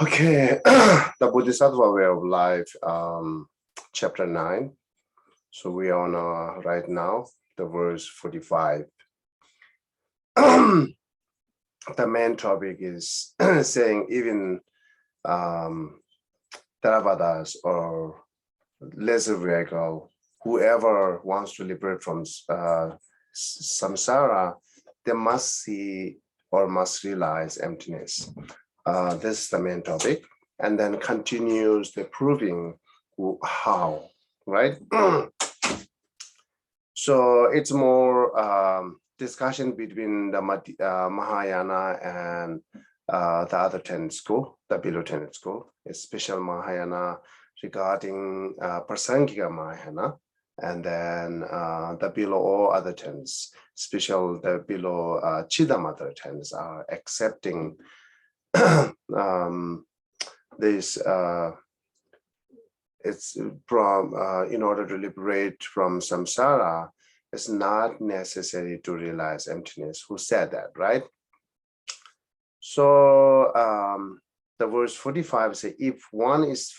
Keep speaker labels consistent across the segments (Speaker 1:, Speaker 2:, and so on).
Speaker 1: Okay, the Bodhisattva way of life, chapter 9. So we are on right now, the verse 45. The main topic is saying even Theravadas or lesser vehicle, whoever wants to liberate from samsara, they must see or must realize emptiness. This is the main topic, and then continues the proving how, right? So it's more discussion between the Mahayana and the other tenet school, the below tenet school, especially Mahayana regarding Prasangika Mahayana, and then the below all other tenets, especially the below Chidamata tenets are accepting this it's from in order to liberate from samsara, it's not necessary to realize emptiness. Who said that, right? So the verse 45 says, if one is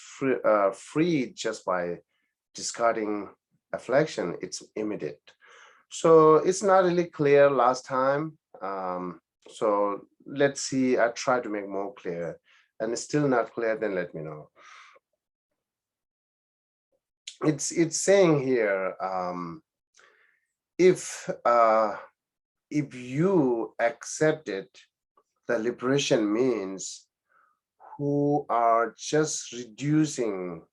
Speaker 1: free just by discarding affliction, it's immediate. So it's not really clear last time. So let's see, I try to make more clear, and it's still not clear, then let me know. It's saying here, if you accept it, the liberation means who are just reducing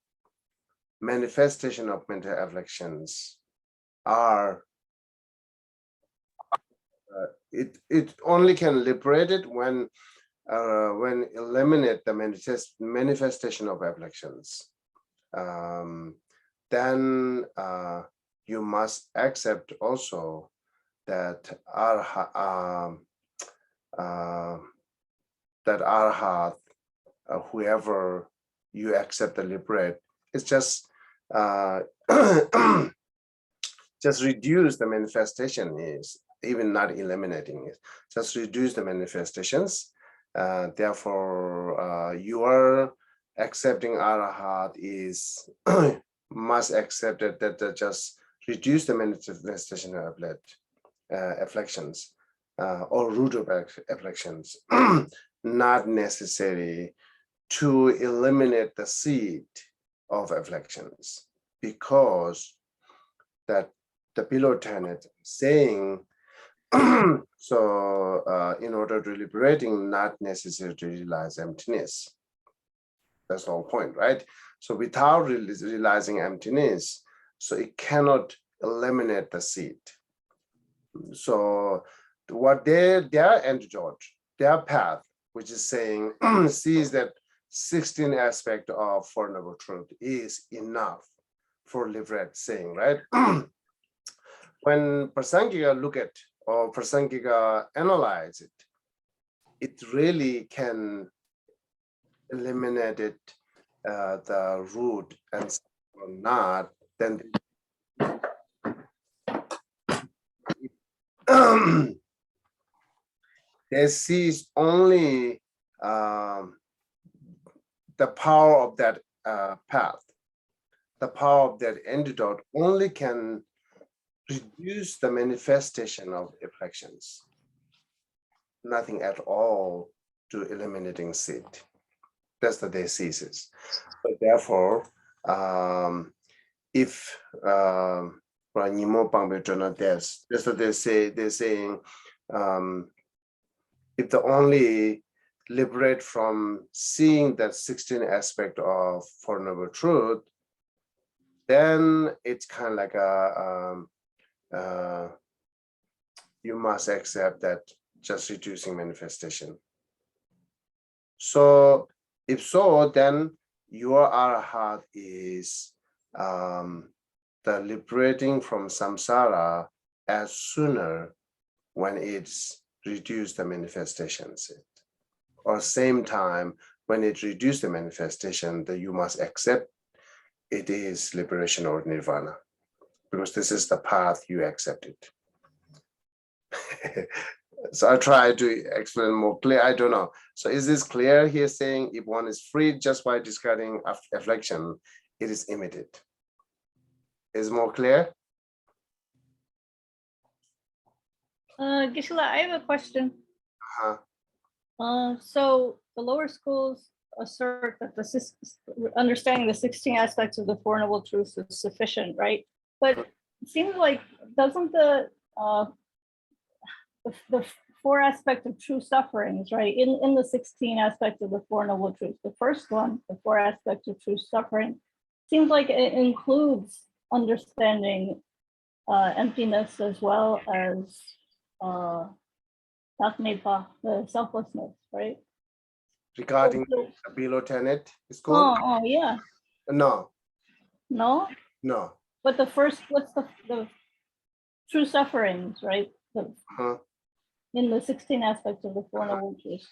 Speaker 1: manifestation of mental afflictions are it only can liberate it when eliminate the manifestation of afflictions. Then you must accept also that arhat, whoever you accept the liberate, it's just just reduce the manifestation, is even not eliminating it, just reduce the manifestations. Therefore, your accepting arahat is must accept it that just reduce the manifestation of afflictions or root of afflictions, not necessary to eliminate the seed of afflictions, because that the below tenet saying so in order to liberating, not necessary to realize emptiness. That's the whole point, right? So without realizing emptiness, so it cannot eliminate the seed. So what their antidote, their path, which is saying sees that 16 aspect of Four Noble Truth is enough for liberate, saying, right? When Prasangika look at or Prasangika analyze it, it really can eliminate it, the root, and or not, then they sees only the power of that path, the power of that antidote only can reduce the manifestation of afflictions, nothing at all to eliminating seed. That's the thesis. But therefore, if that's what they say. They're saying, if the only liberate from seeing that 16 aspect of Four Noble Truth, then it's kind of like you must accept that just reducing manifestation. So if so, then your arahat is the liberating from samsara as sooner when it's reduced the manifestations, or same time when it reduced the manifestation, that you must accept it is liberation or nirvana, because this is the path you accepted. So I try to explain more clear. I don't know. So is this clear here saying if one is freed just by discarding affliction, it is immediate? Is more clear?
Speaker 2: Geshe, I have a question.
Speaker 1: Uh-huh.
Speaker 2: So the lower schools assert that understanding the 16 aspects of the Four Noble Truths is sufficient, right? But it seems like, doesn't the four aspects of true sufferings, right? In the 16 aspects of the Four Noble Truths, the first one, the four aspects of true suffering, seems like it includes understanding emptiness as well as the selflessness, right?
Speaker 1: Regarding the below tenet school?
Speaker 2: Oh, yeah.
Speaker 1: No.
Speaker 2: No?
Speaker 1: No.
Speaker 2: But the first, what's the true sufferings, right? In the 16 aspects of the Four Noble Truths.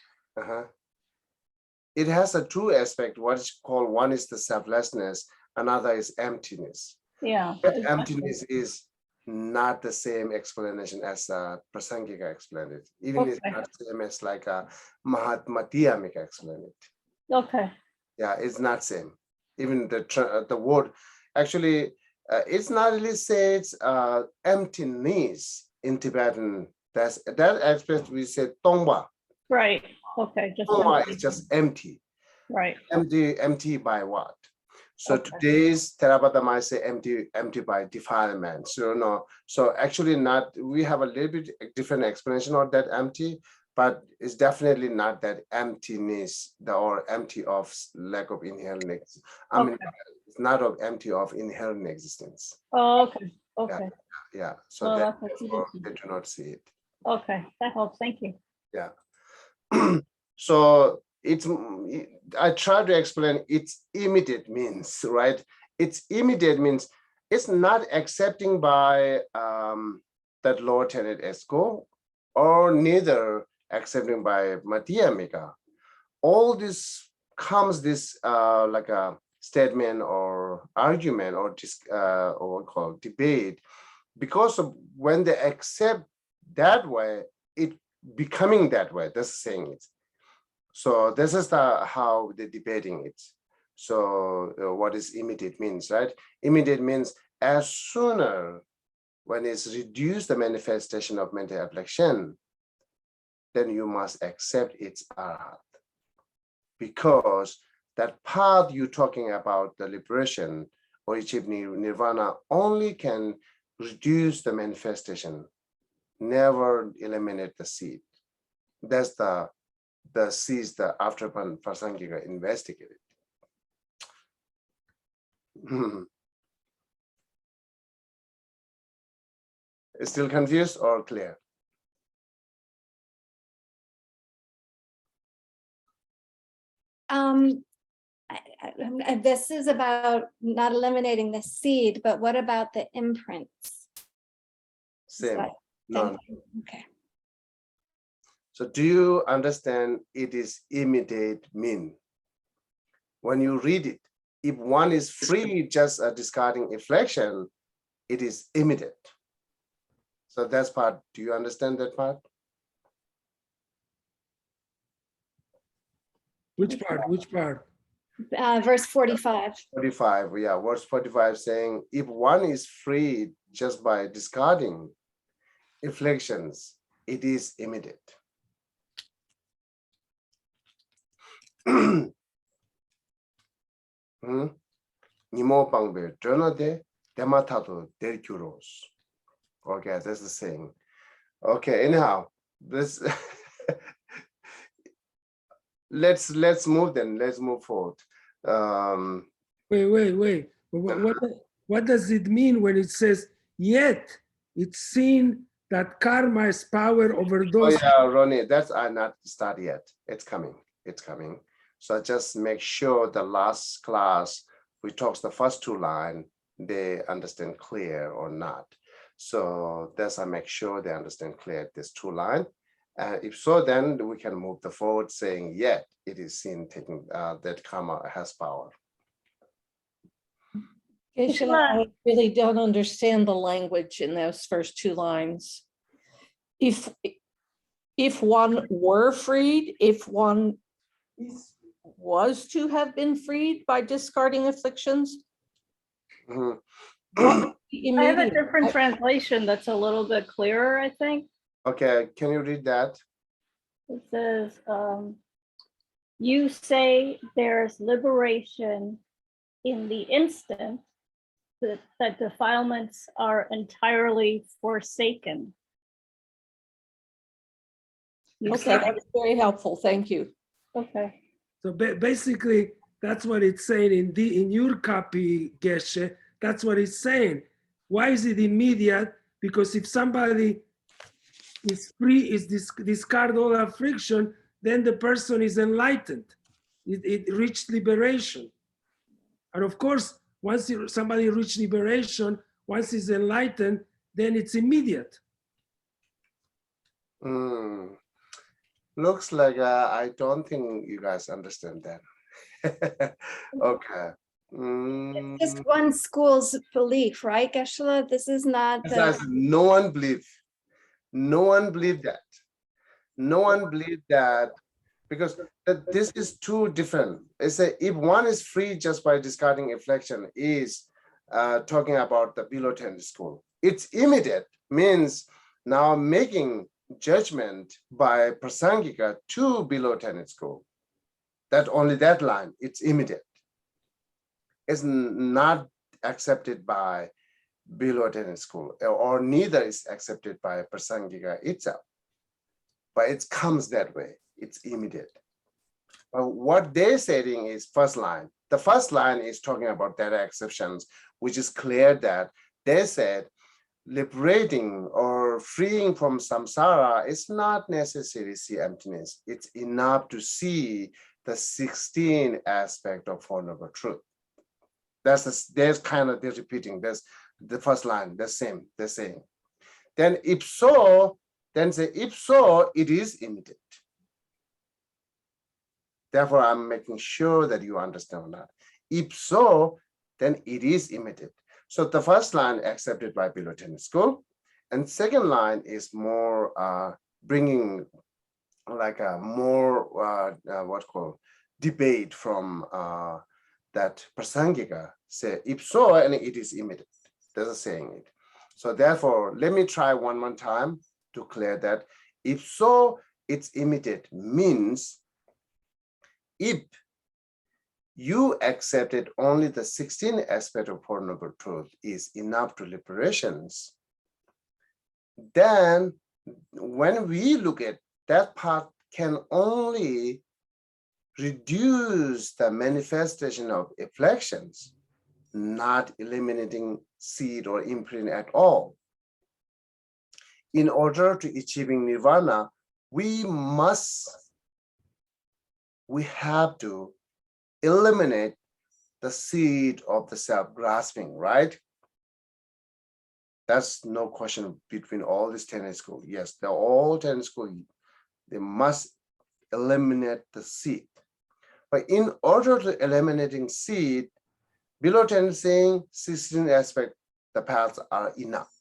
Speaker 1: It has a true aspect, what is called, one is the selflessness, another is emptiness.
Speaker 2: Yeah.
Speaker 1: But emptiness is not the same explanation as Prasangika explained it. Even it's not the same as like Mahatma Dhyamika explained it.
Speaker 2: Okay.
Speaker 1: Yeah, it's not same. Even the word, actually, it's not really says emptiness in Tibetan. That aspect we say tongba.
Speaker 2: Right. Okay. Just
Speaker 1: Tongba is just empty.
Speaker 2: Right.
Speaker 1: Empty by what? So today's Theravada might say empty by defilement. So no, so actually not, we have a little bit different explanation of that empty, but it's definitely not that emptiness or empty of lack of inherent existence. I mean, it's not of empty of inherent existence.
Speaker 2: Oh, okay. Okay.
Speaker 1: Yeah. So that they do not see it.
Speaker 2: Okay, that helps. Thank you.
Speaker 1: Yeah. So I try to explain its immediate means, right? Its immediate means it's not accepting by that lower tenet ESCO or neither accepting by Madhyamika. All this comes like a statement or argument or what we call debate, because of when they accept that way, it becoming that way. That's saying it. So this is how they're debating it. So what is immediate means, right? Immediate means as sooner when it's reduced the manifestation of mental affliction, then you must accept its arhat. Because that path you're talking about, the liberation or achieve nirvana, only can reduce the manifestation, never eliminate the seed. That's the seeds the after Prasangika investigated. Still confused or clear?
Speaker 3: This is about not eliminating the seed, but what about the imprints?
Speaker 1: Same. No.
Speaker 3: Okay.
Speaker 1: So do you understand it is immediate mean? When you read it, if one is free just discarding inflection, it is immediate. So that's part. Do you understand that part?
Speaker 4: Which part? Which part?
Speaker 3: Verse 45.
Speaker 1: 45, yeah, verse 45 saying, if one is freed just by discarding inflections, it is immediate. Nimo pangbe de dematado dercuros. Okay, that's the saying. Okay, anyhow, this let's move then. Let's move forward.
Speaker 4: Wait. What does it mean when it says, yet it's seen that karma is power over those?
Speaker 1: Oh yeah, Ronnie, that's not started yet. It's coming. It's coming. So just make sure the last class we talked the first two lines, they understand clear or not. So that's I make sure they understand clear this two line. If so, then we can move the forward saying, yet it is seen taking that karma has power.
Speaker 5: Geshe, I really don't understand the language in those first two lines. If if one were freed, if one was to have been freed by discarding afflictions,
Speaker 1: Mhm.
Speaker 5: what
Speaker 2: I have a
Speaker 5: immediate-
Speaker 2: different translation that's a little bit clearer, I think.
Speaker 1: Okay, can you read that?
Speaker 2: It says, you say there's liberation in the instant that defilements are entirely forsaken. You
Speaker 5: Okay,
Speaker 2: say,
Speaker 5: that's very helpful. Thank you.
Speaker 2: okay,
Speaker 4: So basically, that's what it's saying in your copy, Geshe. That's what it's saying. Why is it immediate? Because if somebody is free, discard all affliction, then the person is enlightened. It reached liberation. And of course, once somebody reached liberation, once he's enlightened, then it's immediate.
Speaker 1: Mm. Looks like I don't think you guys understand that. Okay.
Speaker 3: It's just one school's belief, right, Geshe? This is not
Speaker 1: Besides,
Speaker 3: the,
Speaker 1: no one believed. No one believed that. No one believed that because this is two different. It's if one is free just by discarding affliction is talking about the below 10 school. It's immediate means now making judgment by prasangika to below 10 school. That only that line, it's immediate. It's not accepted by below 10 school, or neither is accepted by prasangika itself. But it comes that way, it's immediate. But what they're saying is first line. The first line is talking about that exceptions, which is clear that they said liberating or freeing from samsara is not necessarily see emptiness. It's enough to see the 16 aspect of Four Noble Truth. There's kind of they're repeating. There's the first line, the same, they're saying. Then if so, then say if so, it is immediate. Therefore, I'm making sure that you understand that. If so, then it is immediate. So the first line accepted by below 10 school, and second line is more bringing like a more what called debate from that prasangika. Say if so, and it is immediate. There's a saying it. So therefore, let me try one more time to clear that. If so, it's immediate means if you accepted only the 16 aspect of Four Noble Truth is enough to liberations, then when we look at that part can only reduce the manifestation of afflictions, not eliminating seed or imprint at all. In order to achieving nirvana, we have to eliminate the seed of the self-grasping, right? That's no question between all these 10 schools. Yes, they're all 10 schools. They must eliminate the seed. But in order to eliminating seed, below 10 saying 16 aspect, the paths are enough.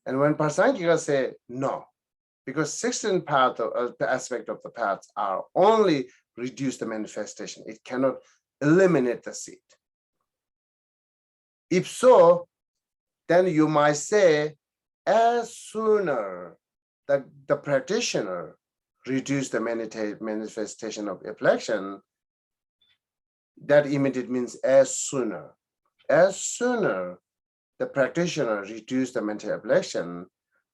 Speaker 1: And when Prasangika say no, because 16 aspect of the paths are only reduce the manifestation. It cannot eliminate the seed. If so, then you might say, as sooner the practitioner reduce the manifestation of affliction, that immediate means as sooner. As sooner the practitioner reduce the mental affliction,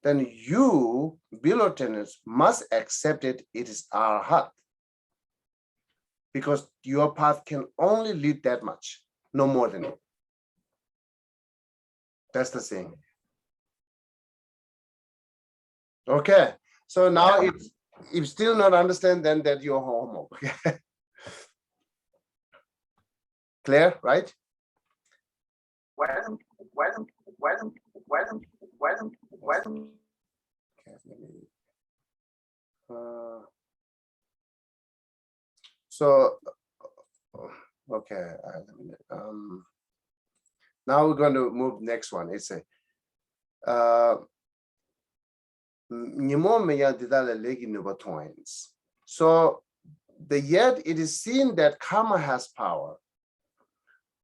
Speaker 1: then you, below tenants, must accept it. It is arhat. Because your path can only lead that much, no more than it. That's the saying. Okay, so now if you still not understand, then that you're homo. Okay. Clear, right? So, okay. Now we're going to move next one. It's a So yet it is seen that karma has power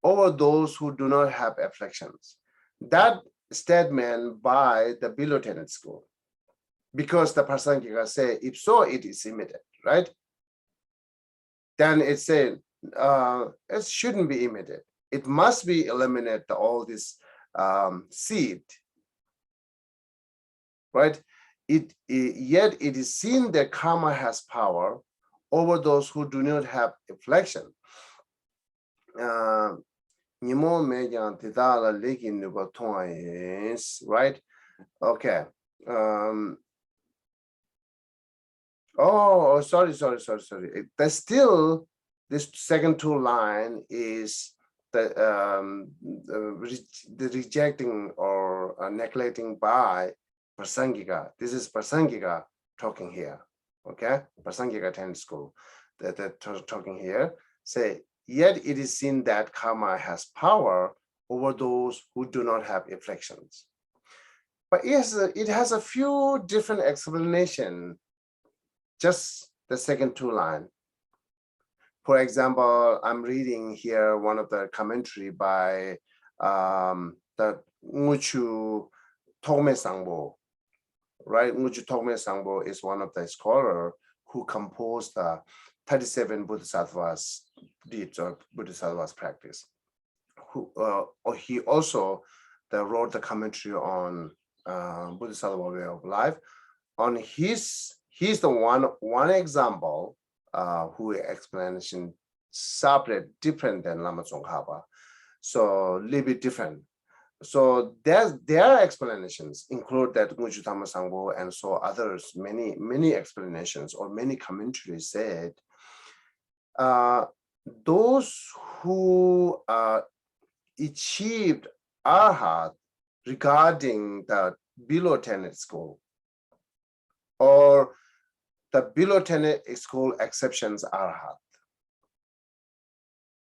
Speaker 1: over those who do not have afflictions. That statement by the below tenet school, because the Prasangika say, if so, it is immediate, right? Then it said it shouldn't be immediate. It must be eliminate all this seed, right? Yet it is seen that karma has power over those who do not have affliction. Right? Okay. Oh, sorry. There's still this second two line is the rejecting or neglecting by Prasangika. This is Prasangika talking here. Okay, Prasangika 10 school that talking here. Say, yet it is seen that karma has power over those who do not have afflictions. But yes, it has a few different explanations. Just the second two line. For example, I'm reading here one of the commentary by the Nguchu Togme Sangbo, right? Nguchu Togme Sangbo is one of the scholars who composed the 37 Bodhisattvas deeds or Bodhisattvas practice. He also wrote the commentary on Bodhisattva way of life. On he's the one example who explanation separate different than Lama Tsongkhapa, so a little bit different. So their explanations include that Nguchu Tama Sangbo and so others, many explanations or many commentaries said those who achieved arhat regarding the below tenet school or the below tenet school exceptions arhat.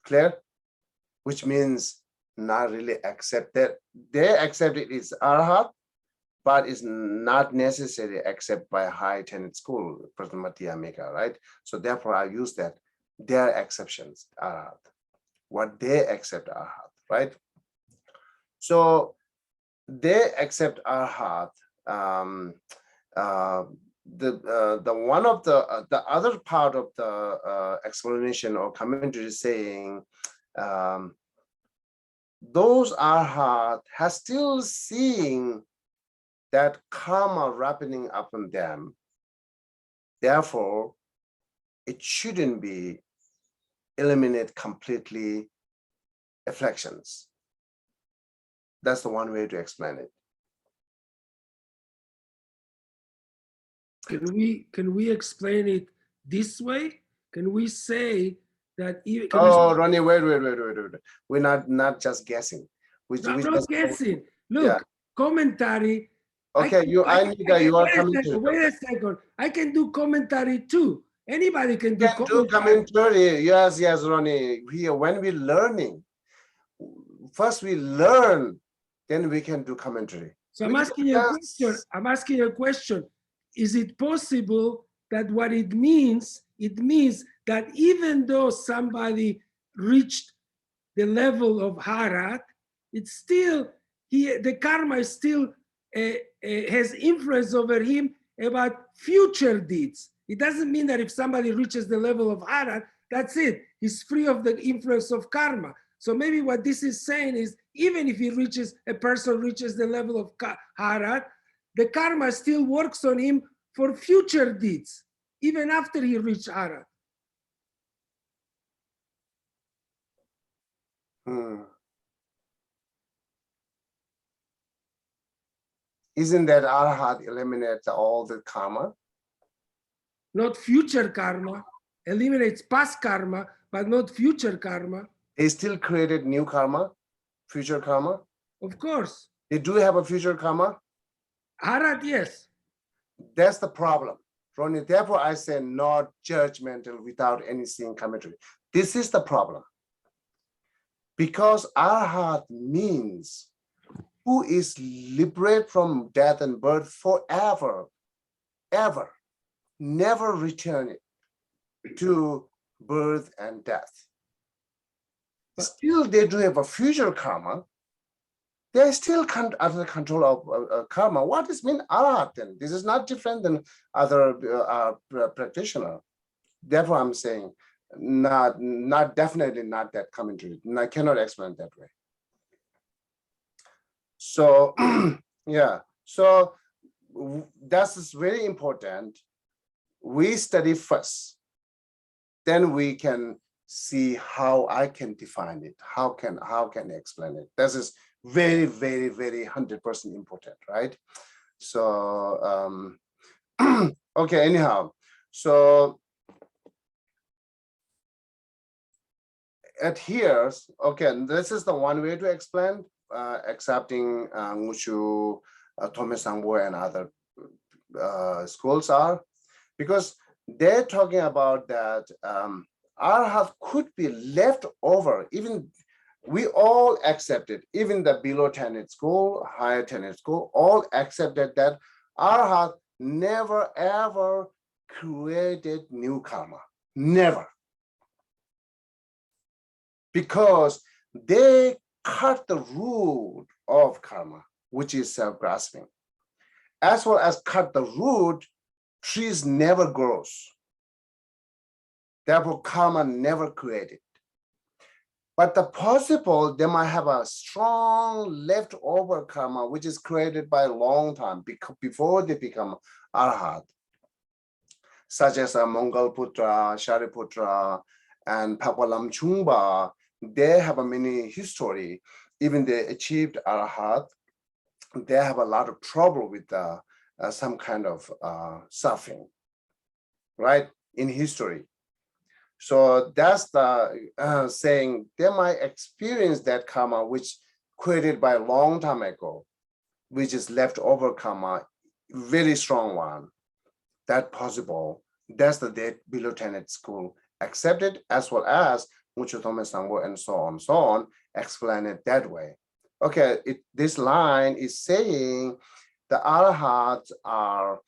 Speaker 1: Clear? Which means not really accepted. They accept it is arhat, but it's not necessarily accepted by high tenet school, Prasamatiyamika, right? So therefore I use that their exceptions arhat, what they accept arhat, right? So they accept arhat. The one of the other part of the explanation or commentary is saying those arhat has still seeing that karma wrapping up on them. Therefore, it shouldn't be eliminate completely afflictions. That's the one way to explain it.
Speaker 4: Can we explain it this way? Can we say that?
Speaker 1: Ronnie, wait. We're not just guessing.
Speaker 4: I'm not guessing. Look,
Speaker 1: yeah.
Speaker 4: Commentary.
Speaker 1: Okay, you are coming to.
Speaker 4: Wait a second. I can do commentary too. Anybody can do
Speaker 1: commentary. Yes, Ronnie. Here, when we're learning, first we learn, then we can do commentary.
Speaker 4: So I'm asking you a question. I'm asking you a question. Is it possible that what it means that even though somebody reached the level of harat, it's still the karma is still has influence over him about future deeds. It doesn't mean that if somebody reaches the level of harat, that's it. He's free of the influence of karma. So maybe what this is saying is, even if a person reaches the level of harat, the karma still works on him for future deeds, even after he reached harat.
Speaker 1: Isn't that arhat eliminates all the karma?
Speaker 4: Not future karma, eliminates past karma, but not future karma.
Speaker 1: They still created new karma, future karma?
Speaker 4: Of course.
Speaker 1: They do have a future karma?
Speaker 4: Harat, yes.
Speaker 1: That's the problem, Ronnie. Therefore, I say not judgmental without any seeing commentary. This is the problem. Because arhat means who is liberated from death and birth forever never return to birth and death. Still, they do have a future karma. They're still under control of karma. What does mean arahat then? This is not different than other practitioner. Therefore, I'm saying definitely not that commentary. I cannot explain it that way. So yeah, so that's very important. We study first, then we can see how I can define it. How can I explain it? This is very, very, very 100% important, right? So okay, anyhow, so at here, okay, this is the one way to explain, accepting Ngushu, Tome Sangbo and other schools are, because they're talking about that Arhat could be left over. Even we all accepted, even the below tenet school, higher tenet school, all accepted that Arhat never ever created new karma, never. Because they cut the root of karma, which is self-grasping. As well as cut the root, trees never grows. Therefore, karma never created. But the possible, they might have a strong leftover karma, which is created by a long time before they become arhat, such as Mangalputra, Shariputra, and Papalam Chungpa. They have a many history. Even they achieved arhat, they have a lot of trouble with some kind of suffering, right, in history. So that's the saying they might experience that karma which created by a long time ago, which is leftover karma, very strong one. That possible. That's the below tenet school accepted, as well as Muchotome Sangbo and so on, explain it that way. Okay, this line is saying the arahats are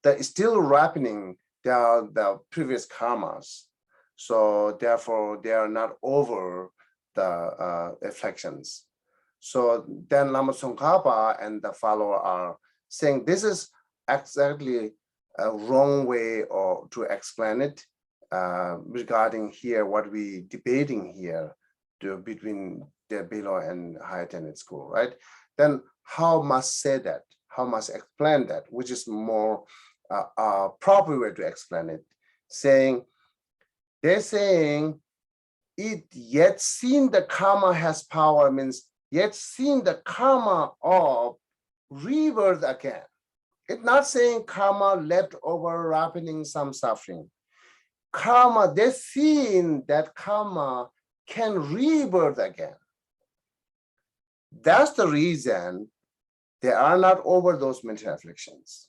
Speaker 1: they're still ripening the previous karmas. So therefore, they are not over the afflictions. So then Lama Tsongkhapa and the follower are saying this is exactly a wrong way to explain it regarding here what we debating here between the below and higher tenet school, right? Then how must say that? How must explain that? Which is more proper way to explain it, they're saying it yet seen the karma has power means yet seen the karma of rebirth again. It's not saying karma left over ripening some suffering. Karma, they're seeing that karma can rebirth again. That's the reason they are not over those mental afflictions.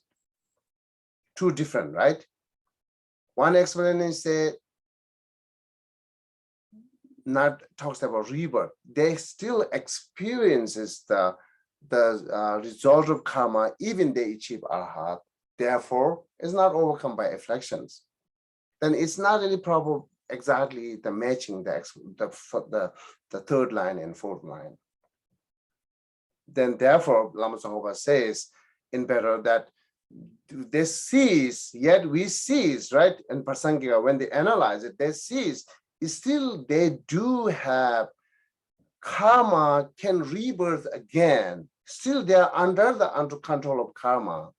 Speaker 1: Two different, right? One explanation say not talks about rebirth. They still experiences the result of karma, even they achieve arhat. Therefore, it's not overcome by afflictions. Then it's not really proper exactly the matching the third line and fourth line. Then therefore, Lama Tsongkhapa says in better that they cease, yet we cease, right? And Prasangika, when they analyze it, they cease. Still, they do have karma can rebirth again. Still, they are under control of karma.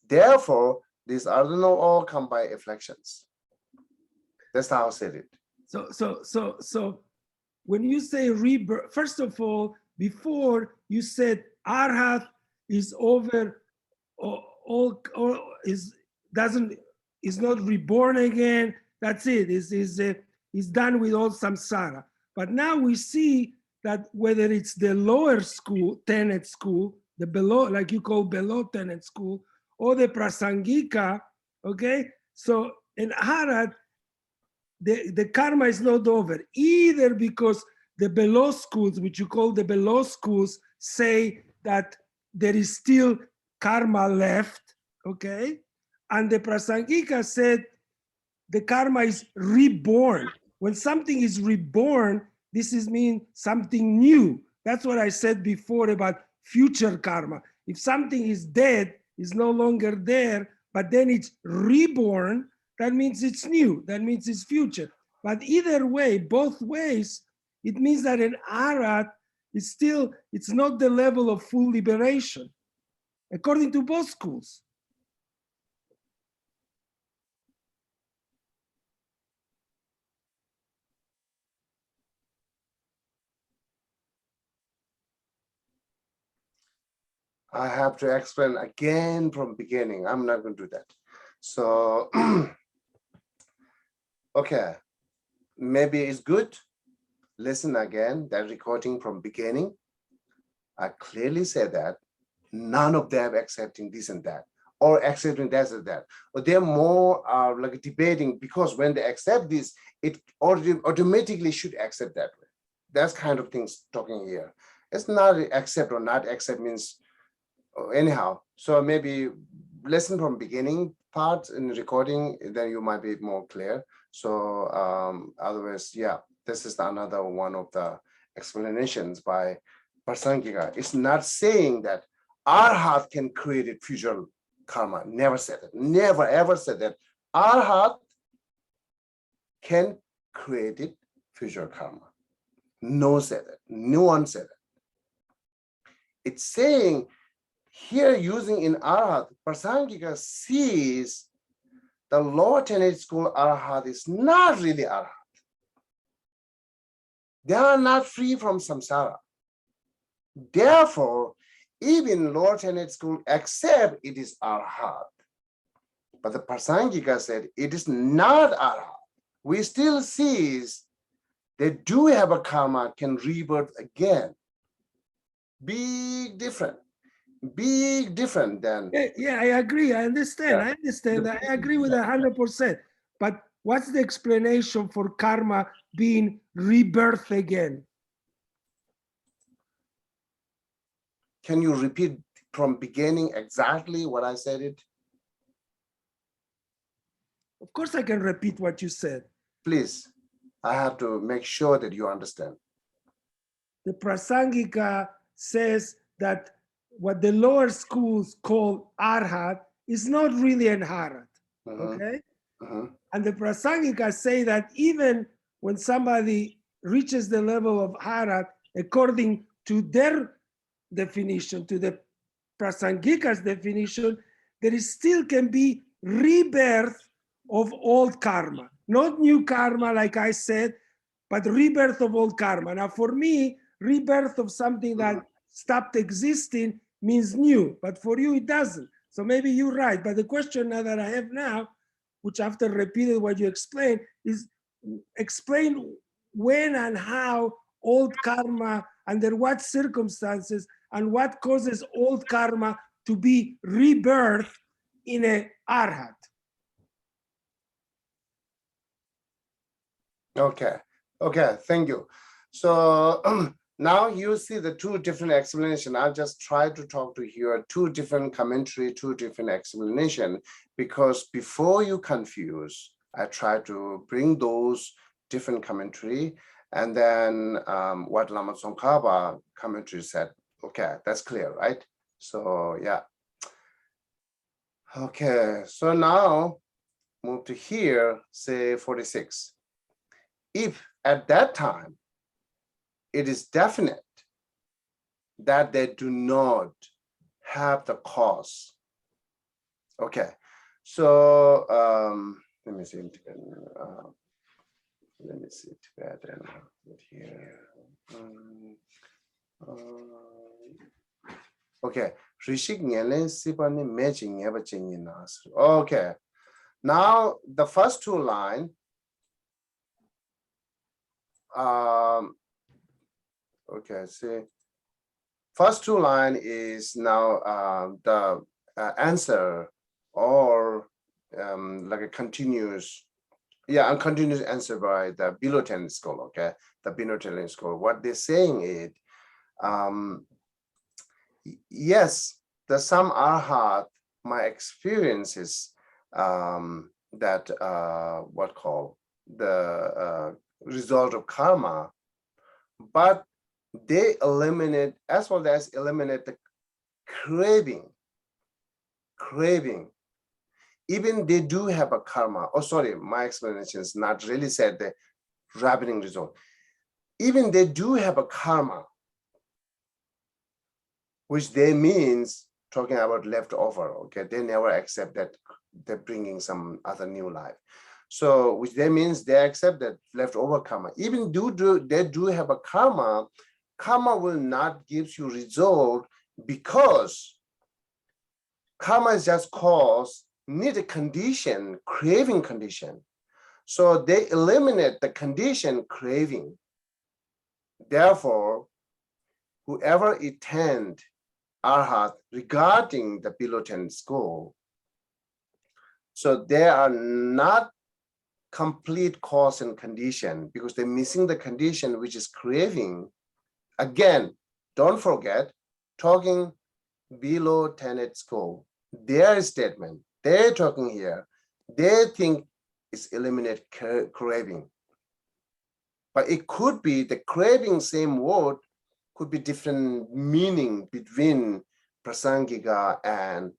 Speaker 1: Therefore, these are not all come by afflictions. That's how I said it.
Speaker 4: So when you say rebirth, first of all, before you said arhat is over, or is not reborn again. That's it. Is done with all samsara. But now we see that whether it's the lower school, tenet school, the below, like you call below tenet school, or the prasangika, okay? So in arhat, the karma is not over, either because the below schools, which you call the below schools, say that there is still karma left, okay? And the Prasangika said the karma is reborn. When something is reborn, this is mean something new. That's what I said before about future karma. If something is dead, is no longer there, but then it's reborn, that means it's new, that means it's future. But either way, both ways, it means that an arat is still, it's not the level of full liberation, according to both schools.
Speaker 1: I have to explain again from beginning. I'm not going to do that. So, okay, maybe it's good. Listen again, that recording from beginning. I clearly said that none of them accepting this and that, or accepting that and that. But they're more like debating, because when they accept this, it automatically should accept that way. That's kind of things talking here. It's not accept or not accept means anyhow. So maybe listen from beginning part in the recording, then you might be more clear. So otherwise, yeah, this is another one of the explanations by Prasangika. It's not saying that Arhat can create future karma. Never said it. Never ever said that. Arhat can create it future karma. No said it. No one said it. It's saying here using in Arhat, Prasangika sees the lower tenet school Arhat is not really Arhat. They are not free from samsara. Therefore, even lower tenet school accept it is Arhat. But the Prasangika said it is not Arhat. We still see they do have a karma, can rebirth again. Big different than.
Speaker 4: Yeah, I agree. I understand.
Speaker 1: Yeah.
Speaker 4: I understand. I agree with 100%. But what's the explanation for karma being rebirth again?
Speaker 1: Can you repeat from beginning exactly what I said it?
Speaker 4: Of course, I can repeat what you said.
Speaker 1: Please, I have to make sure that you understand.
Speaker 4: The Prasangika says that what the lower schools call Arhat is not really an Arhat, okay? And the Prasangika say that even when somebody reaches the level of Arhat, according to their definition, to the Prasangika's definition, there is still can be rebirth of old karma, not new karma, like I said, but rebirth of old karma. Now, for me, rebirth of something that stopped existing means new, but for you, it doesn't. So maybe you're right. But the question now that I have now, which after repeating what you explained, is explain when and how old karma, under what circumstances, and what causes old karma to be rebirth in a Arhat.
Speaker 1: Okay, thank you. So now you see the two different explanations. I'll just try to talk to here, two different commentary, two different explanation, because before you confuse, I try to bring those different commentary, and then what Lama Tsongkhapa commentary said. Okay, that's clear, right? So yeah. Okay, so now move to here, say 46. If at that time it is definite that they do not have the cause. Okay, so let me see in Tibetan. Let me see Tibetan here. Okay, okay. Now the first two line. Okay, see, first two line is now the answer, or like a continuous, a continuous answer by the below 10 school. Okay, the below 10 school. What they're saying is, Yes, the some arhat, my experience is that what called the result of karma, but they eliminate as well as eliminate the craving. Even they do have a karma. Oh, sorry, my explanation is not really said the rapid result. Even they do have a karma, which they means talking about leftover. Okay, they never accept that they're bringing some other new life. So, which they means they accept that leftover karma. Even they do have a karma. Karma will not give you result because karma is just cause, need a condition, craving condition. So they eliminate the condition craving. Therefore, whoever attend arhat regarding the below 10 school, so they are not complete cause and condition because they're missing the condition which is craving. Again, don't forget, talking below 10 school, their statement, they're talking here, they think it's eliminate craving. But it could be the craving same word could be different meaning between Prasangika and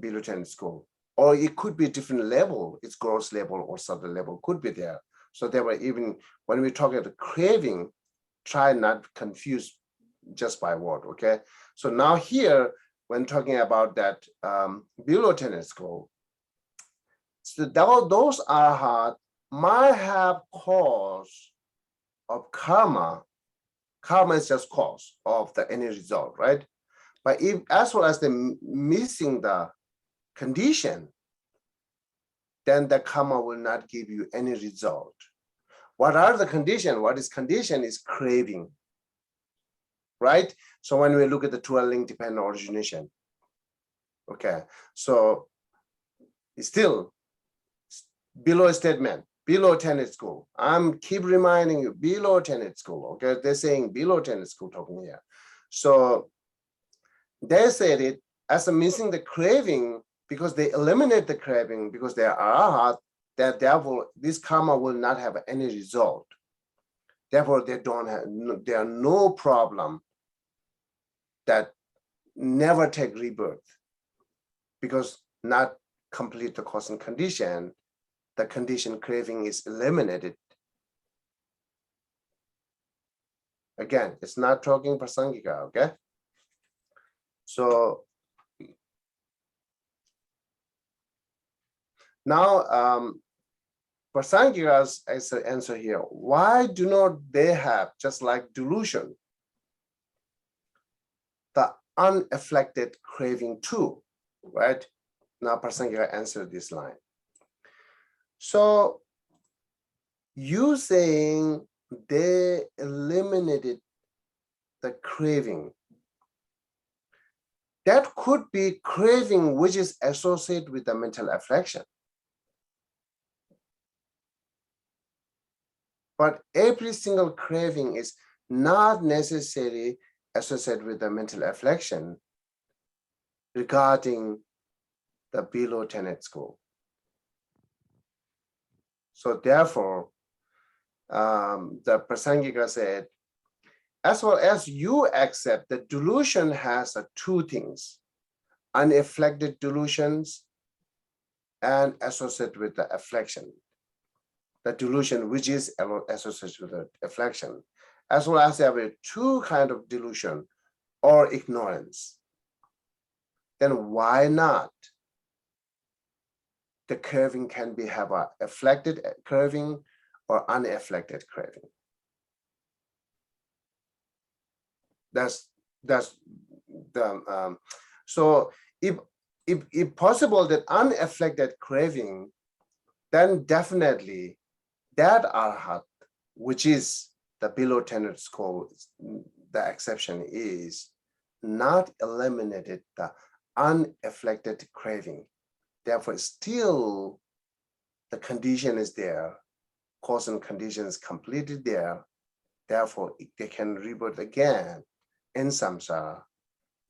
Speaker 1: below 10 school. Or it could be a different level, it's gross level or subtle level could be there. So there were even, when we talk about the craving, try not confuse just by word, okay? So now here, when talking about that below 10 school, so those arhat might have cause of karma. Karma is just cause of the any result, right? But if as well as the missing the condition, then the karma will not give you any result. What are the condition? What is condition is craving, right? So when we look at the two link dependent origination, okay, so it's still below statement, below 10 school. I'm keep reminding you, below 10 school, okay? They're saying below 10 school talking here. So they said it as a missing the craving because they eliminate the craving because they are arhat, that therefore this karma will not have any result. Therefore, they don't have, there are no problem that never take rebirth because not complete the cause and condition, the condition craving is eliminated. Again, it's not talking Prasangika, okay? So now Prasangika's as an answer here. Why do not they have, just like delusion, the unafflicted craving too, right? Now Prasangika answered this line. So you saying they eliminated the craving, that could be craving which is associated with the mental affliction. But every single craving is not necessarily associated with the mental affliction regarding the below 10 school. So therefore, the Prasangika said, as well as you accept that delusion has two things, unafflicted delusions and associated with the affliction. The delusion which is associated with the affliction, as well as there are two kinds of delusion or ignorance. Then why not? The craving can be have a afflicted craving or unafflicted craving. That's the so if possible that unafflicted craving, then definitely that arhat, which is the below 10 school, the exception is not eliminated the unafflicted craving. Therefore, still the condition is there, cause and condition is completely there. Therefore, they can rebirth again in samsara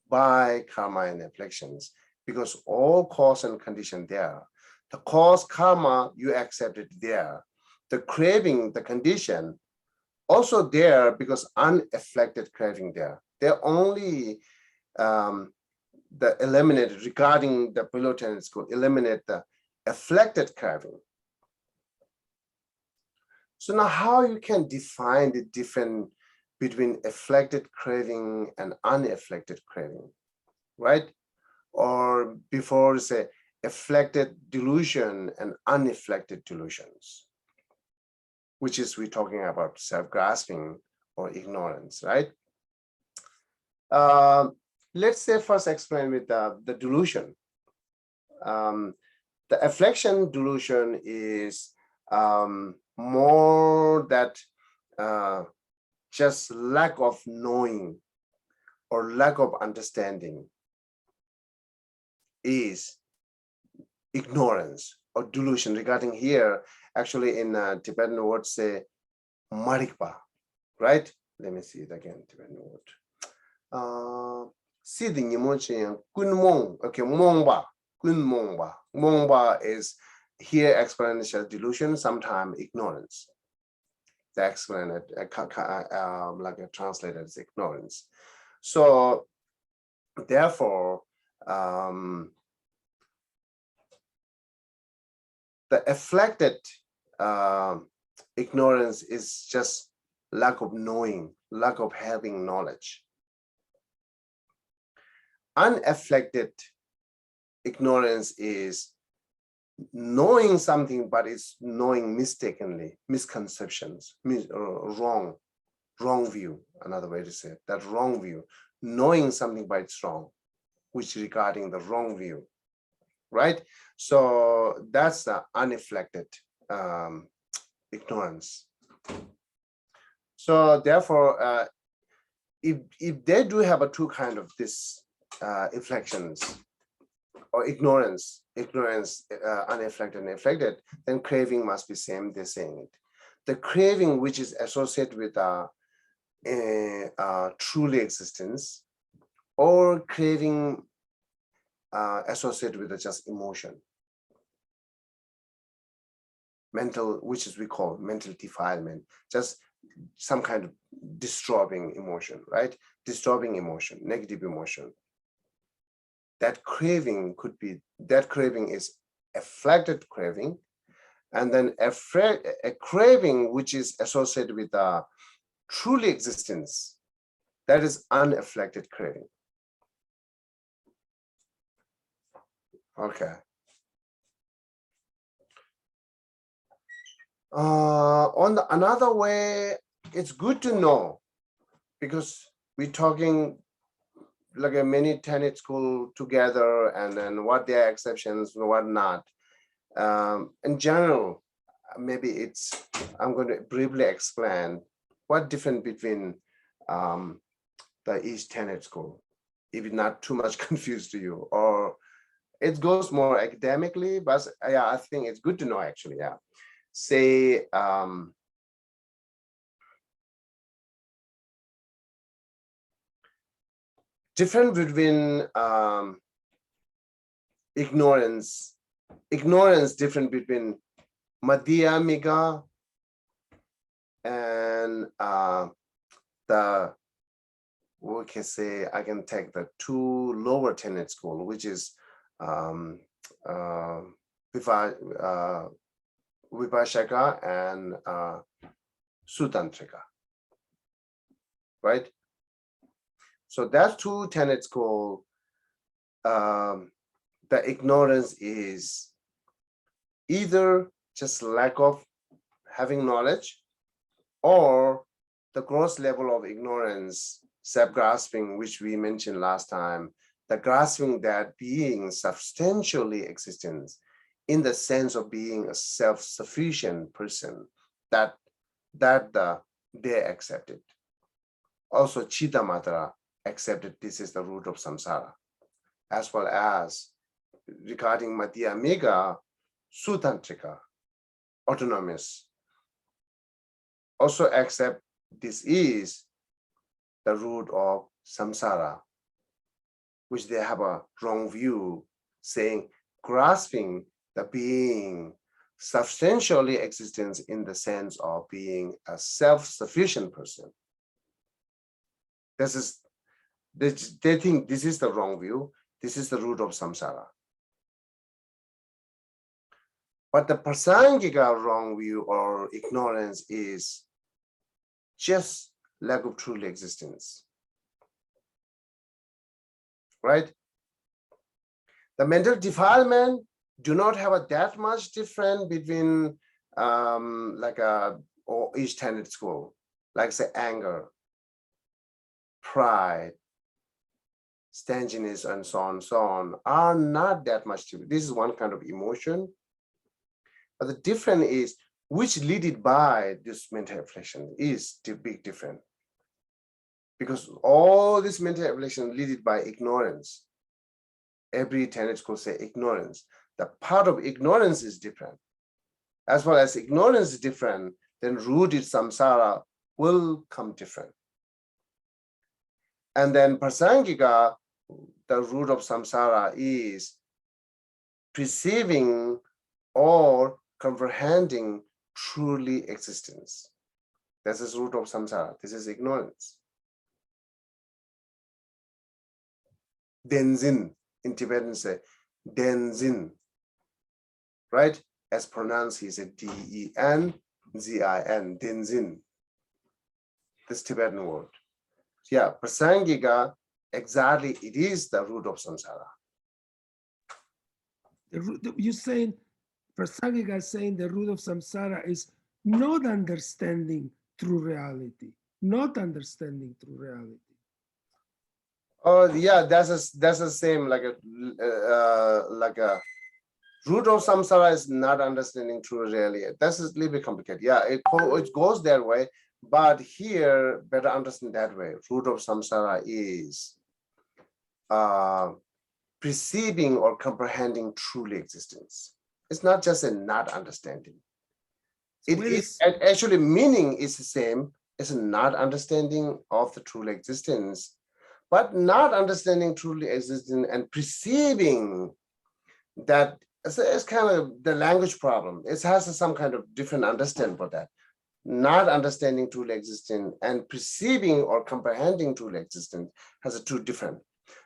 Speaker 1: by karma and afflictions, because all cause and condition there. The cause karma, you accept it there. The craving, the condition, also there because unafflicted craving there. They're only the eliminated regarding the below tenet school, eliminate the afflicted craving. So now how you can define the difference between afflicted craving and unafflicted craving, right? Or before say afflicted delusion and unafflicted delusions, which is we're talking about self-grasping or ignorance, right? Let's say first explain with the delusion. The affliction delusion is more that just lack of knowing or lack of understanding is ignorance or delusion. Regarding here, actually in Tibetan word say marikpa, right? Let me see it again, Tibetan word. See the nimochi kunmong, okay, mongba, kunmongba. Mongba is here explanation delusion, sometimes ignorance. The explain it like a translated as ignorance. So therefore, the afflicted ignorance is just lack of knowing, lack of having knowledge. Unafflicted ignorance is knowing something, but it's knowing mistakenly, misconceptions, wrong view, another way to say it, that wrong view, knowing something but it's wrong, which regarding the wrong view, right? So that's the unafflicted ignorance. So therefore, if they do have a two kind of this afflictions or ignorance, unafflicted and afflicted, then craving must be same, they're saying it. The craving which is associated with truly existence, or craving associated with just emotion, mental, which is we call mental defilement, just some kind of disturbing emotion, right? Disturbing emotion, negative emotion. That craving could be, that craving is afflicted craving, and then a craving which is associated with truly existence, that is unafflicted craving. Okay. On another way, it's good to know, because we're talking like a many tenet school together, and then what their exceptions and what not. In general, maybe it's, I'm going to briefly explain what difference between the each tenet school, if it's not too much confused to you, or it goes more academically, but yeah, I think it's good to know actually, yeah. Say, difference between ignorance different between madhyamika and the, we can say, I can take the two lower tenet school, which is Vipashaka and Sutantrika, right? So that's two tenet school. The ignorance is either just lack of having knowledge, or the gross level of ignorance, self-grasping, which we mentioned last time, the grasping that being substantially existence in the sense of being a self-sufficient person, that they accepted. Also, Chitamatra accepted this is the root of samsara, as well as regarding Madhyamika, Sutantrika, autonomous, also accept this is the root of samsara. which they have a wrong view, saying grasping the being substantially existence in the sense of being a self-sufficient person. They think this is the wrong view. This is the root of samsara. But the prasangika wrong view or ignorance is just lack of true existence. Right? The mental defilement do not have that much difference between or each tenet school, like say anger, pride, stinginess, and so on, are not that much different. This is one kind of emotion. But the difference is which leaded by this mental affliction is the big difference. Because all this mental affliction leaded by ignorance. Every tenet school say ignorance. The part of ignorance is different. As well as ignorance is different, then rooted samsara will come different. And then prasangika, the root of samsara is perceiving or comprehending truly existence. This is root of samsara. This is ignorance. Denzin, in Tibetan say, Denzin, right? As pronounced, he said D-E-N-Z-I-N, Denzin. This Tibetan word. Yeah, prasangika, exactly, it is the root of samsara.
Speaker 4: You're saying, prasangika is saying the root of samsara is not understanding true reality, not understanding true reality.
Speaker 1: Oh yeah, that's the same. Like a root of samsara is not understanding true reality. That's a little bit complicated. Yeah, it goes that way, but here better understand that way. Root of samsara is perceiving or comprehending truly existence. It's not just a not understanding. Actually meaning is the same. It's a not understanding of the true existence. But not understanding truly existence and perceiving that it's kind of the language problem. It has some kind of different understanding for that. Not understanding truly existence and perceiving or comprehending truly existence has a two different.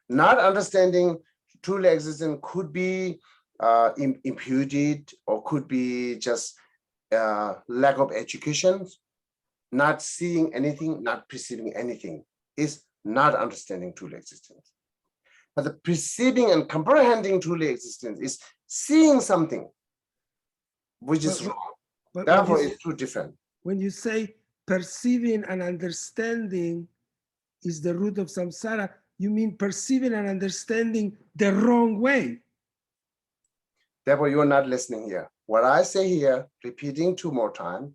Speaker 1: Not understanding truly existence could be imputed or could be just lack of education, not seeing anything, not perceiving anything is not understanding truly existence. But the perceiving and comprehending truly existence is seeing something which is wrong. Therefore, it's too different.
Speaker 4: When you say perceiving and understanding is the root of samsara, you mean perceiving and understanding the wrong way.
Speaker 1: Therefore, you're not listening here. What I say here, repeating two more times,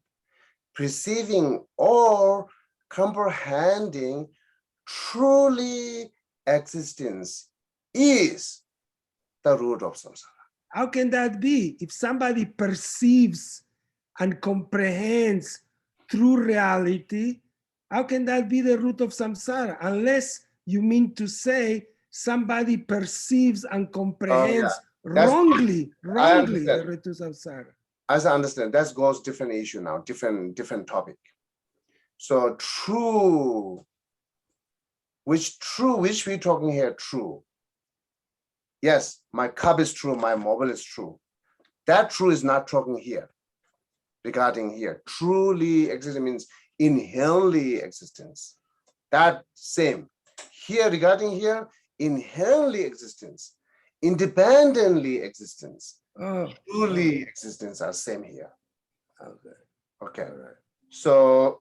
Speaker 1: perceiving or comprehending truly existence is the root of samsara.
Speaker 4: How can that be? If somebody perceives and comprehends true reality, how can that be the root of samsara? Unless you mean to say somebody perceives and comprehends wrongly the root of samsara.
Speaker 1: As I understand, that goes different issue now, different topic. So true, which we're talking here, true. Yes, my cup is true, my mobile is true. That true is not talking here, regarding here. Truly existence means inherently existence. That same. Here, regarding here, inherently existence, independently existence, truly existence are same here. Okay. All right. So,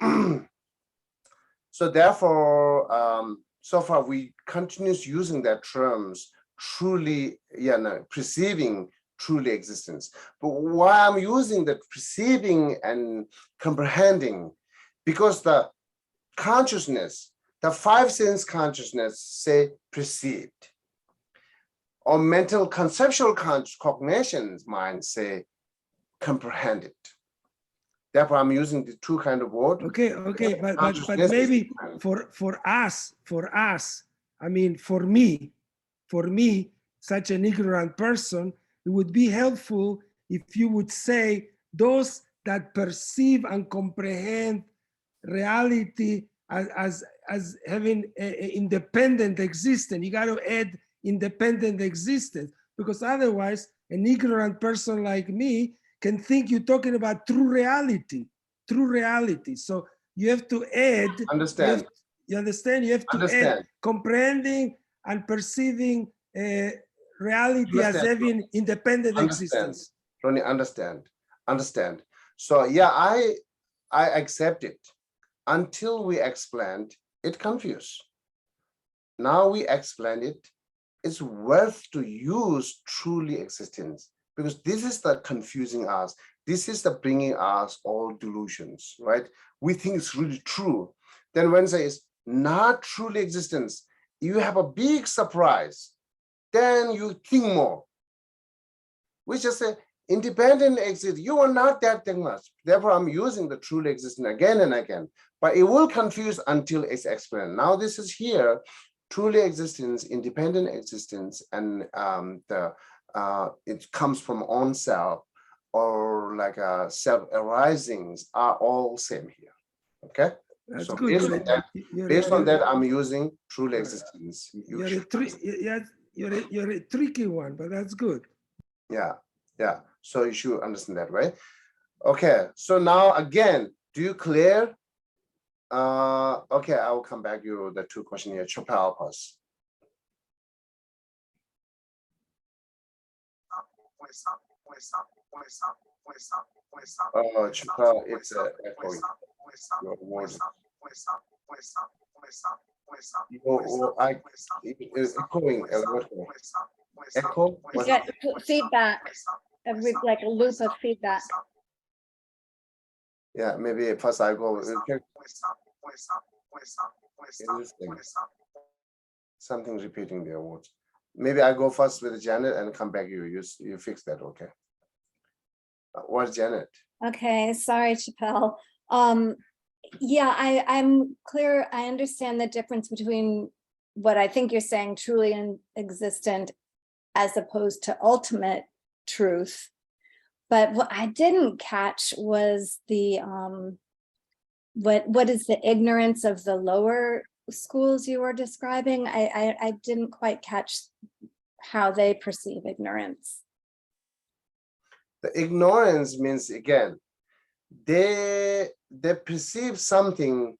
Speaker 1: so therefore, so far we continue using that terms truly, perceiving truly existence. But why I'm using the perceiving and comprehending, because the consciousness, the five sense consciousness say perceived, or mental conceptual cognitions mind say comprehended. Therefore, I'm using the two kind of words.
Speaker 4: Okay, but maybe for us, I mean, for me, for me, such an ignorant person, it would be helpful if you would say those that perceive and comprehend reality as having a independent existence. You got to add independent existence, because otherwise an ignorant person like me can think you're talking about true reality. So you have to add,
Speaker 1: Understand.
Speaker 4: you understand? You have to add comprehending and perceiving reality as
Speaker 1: Understand.
Speaker 4: having independent
Speaker 1: Understand.
Speaker 4: existence.
Speaker 1: Ronnie, understand. So yeah, I accept it. Until we explained, it confused. Now we explain it. It's worth to use truly existence, because this is the confusing us. This is the bringing us all delusions, right? We think it's really true. Then when it says not truly existence, you have a big surprise. Then you think more. We just say independent exist. You are not that much. Therefore, I'm using the truly existence again and again. But it will confuse until it's explained. Now this is here, truly existence, independent existence, and it comes from own self, or like self-arisings are all same here. Okay.
Speaker 4: That's
Speaker 1: So
Speaker 4: good.
Speaker 1: based on that, I'm using truly existence.
Speaker 4: You're a tricky one, but that's good.
Speaker 1: Yeah. So you should understand that, right? Okay. So now again, do you clear? Okay, I will come back to you the two questions here. Chopra, help us. Chopra, it's echoing. Your words. It's echoing. Echo?
Speaker 3: You get feedback, like a loop of feedback.
Speaker 1: Yeah, maybe first I go. Something repeating their words. Maybe I go first with Janet and come back. You fix that, okay? What's Janet?
Speaker 3: Okay, sorry, Chappelle. Yeah, I'm clear. I understand the difference between what I think you're saying, truly existent, as opposed to ultimate truth. But what I didn't catch was the what is the ignorance of the lower schools you were describing? I didn't quite catch how they perceive ignorance.
Speaker 1: The ignorance means, again, they perceive something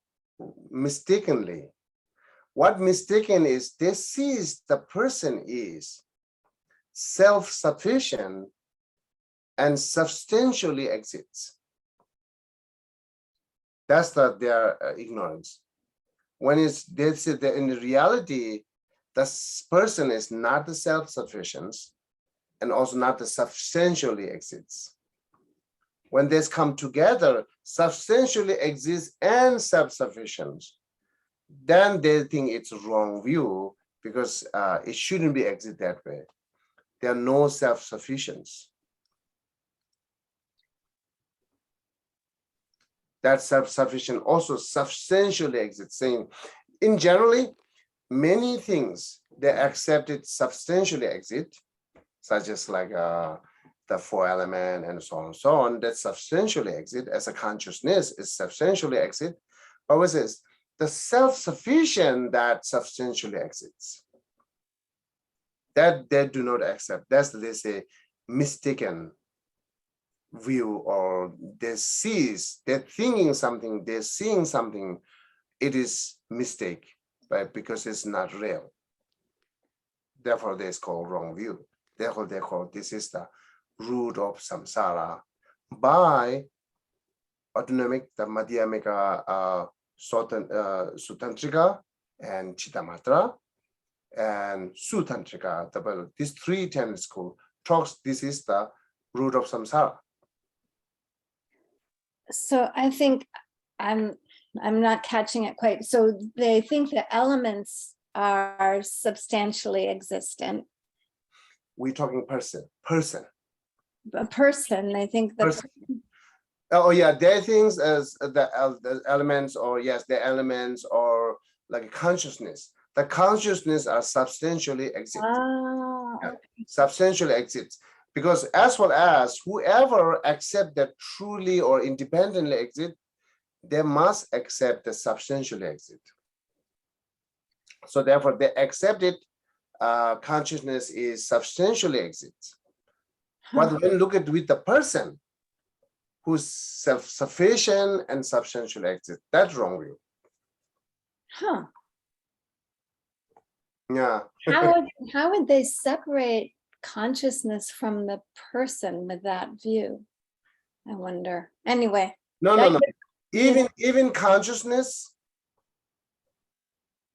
Speaker 1: mistakenly. What mistaken is, they see the person is self-sufficient and substantially exists. That's their ignorance. When they say that in reality, this person is not the self-sufficient and also not the substantially exists. When this come together, substantially exists and self-sufficient, then they think it's a wrong view, because it shouldn't be exist that way. There are no self-sufficiency. That self-sufficient also substantially exists. Saying, in generally, many things they accepted substantially exist, such as like the four element and so on, that substantially exist as a consciousness is substantially exist. But what is the self-sufficient that substantially exists? That they do not accept. That's, they say, mistaken view, or they're thinking something, they're seeing something, it is mistake, but because it's not real. Therefore, this is called wrong view. Therefore, they call this is the root of samsara by autonomic, the Madhyamika, Sutantrika, and Chittamatra, and Sutantrika. These three tenet school talks, this is the root of samsara.
Speaker 3: So I think I'm not catching it quite. So they think the elements are substantially existent.
Speaker 1: We're talking person.
Speaker 3: A person, they think the
Speaker 1: Person. Oh yeah, there are things as the elements, or yes, the elements, or like consciousness. the consciousness are substantially exit.
Speaker 3: Ah,
Speaker 1: Substantially exits. Because as well as whoever accept that truly or independently exit, they must accept the substantially exit. So therefore, they accept it. Consciousness is substantially exit. But when you look at with the person who's self-sufficient and substantially exit, that's wrong view.
Speaker 3: huh.
Speaker 1: Yeah.
Speaker 3: How would they separate consciousness from the person with that view? I wonder. Anyway.
Speaker 1: No. Even consciousness,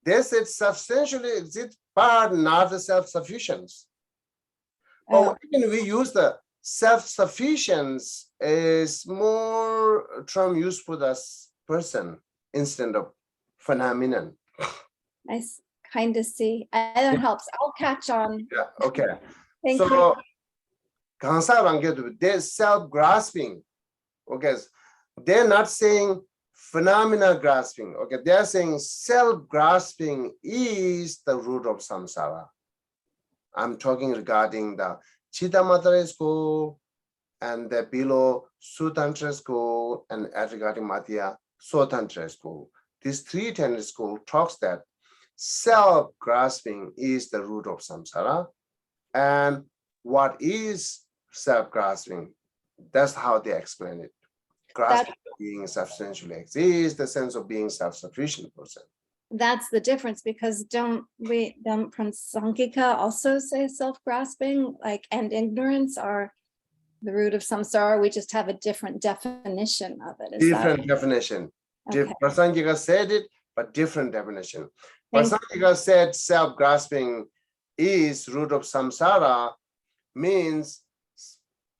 Speaker 1: they said substantially exit, but not the self-sufficiency. Or even we use the self-sufficiency is more term used for the person instead of phenomenon.
Speaker 3: I kind of see. That helps. I'll catch on.
Speaker 1: Yeah, okay.
Speaker 3: Thank you.
Speaker 1: So they're self-grasping. Okay, they're not saying phenomena grasping. Okay, they're saying self-grasping is the root of samsara. I'm talking regarding the Chitta school and the below Sutantra school and regarding Madhya Sotantra school. These three tenet school talks that self-grasping is the root of samsara. And what is self-grasping? That's how they explain it. Grasping being substantially exists, the sense of being self-sufficient person.
Speaker 3: That's the difference, because don't Prasangika also say self-grasping, like, and ignorance are the root of samsara? We just have a different definition of it. Is
Speaker 1: Different definition.
Speaker 3: Okay.
Speaker 1: Prasangika said it, but different definition.
Speaker 3: Thank you.
Speaker 1: Prasangika said self-grasping is root of samsara, means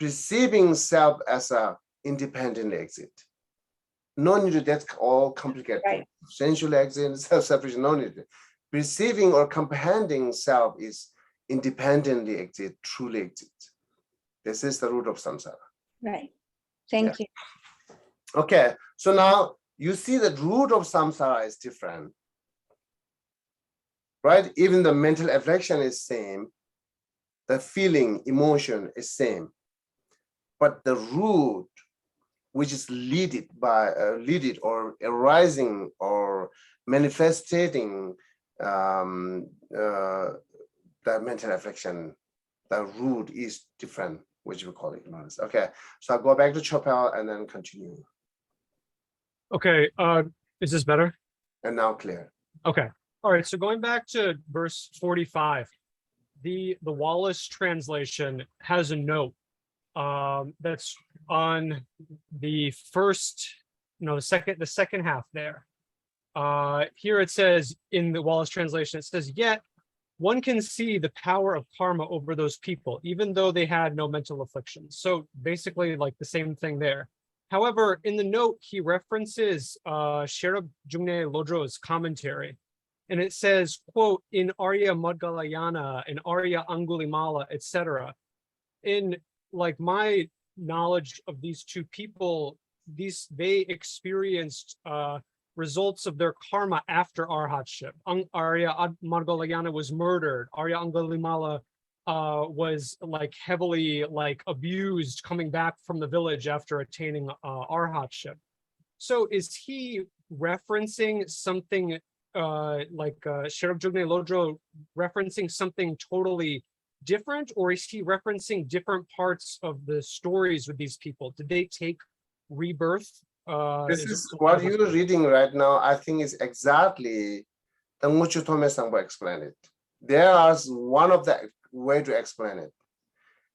Speaker 1: perceiving self as a independent exit. No need to, that's all complicated.
Speaker 3: Right.
Speaker 1: Sensual exit, self-sufficient, no need to. Perceiving or comprehending self is independently exit, truly exit. This is the root of samsara.
Speaker 3: Right. Thank you.
Speaker 1: Okay, so now you see the root of samsara is different, right? Even the mental affliction is same, the feeling, emotion is same, but the root, which is leaded or arising or manifesting the mental affliction, the root is different, which we call ignorance. Okay, so I'll go back to Chopel and then continue.
Speaker 6: Okay, is this better?
Speaker 1: And now clear.
Speaker 6: Okay, all right, so going back to verse 45, the Wallace translation has a note that's on the second half there. Here it says in the Wallace translation, it says, yet one can see the power of karma over those people, even though they had no mental afflictions. So basically like the same thing there. However, in the note, he references Sherab Jungne Lodro's commentary, and it says, quote, in Arya Madgalayana and Arya Angulimala, etc. In like my knowledge of these two people, they experienced results of their karma after arhatship. Arya Madgalayana was murdered. Arya Angulimala was like heavily like abused coming back from the village after attaining arhatship. So is he referencing something like Sherab Jungne Lodro referencing something totally different, or is he referencing different parts of the stories with these people? Did they take rebirth?
Speaker 1: This is what you're reading right now. I think is exactly the Muchu Tome Sangpo explained it. There is one of the way to explain it.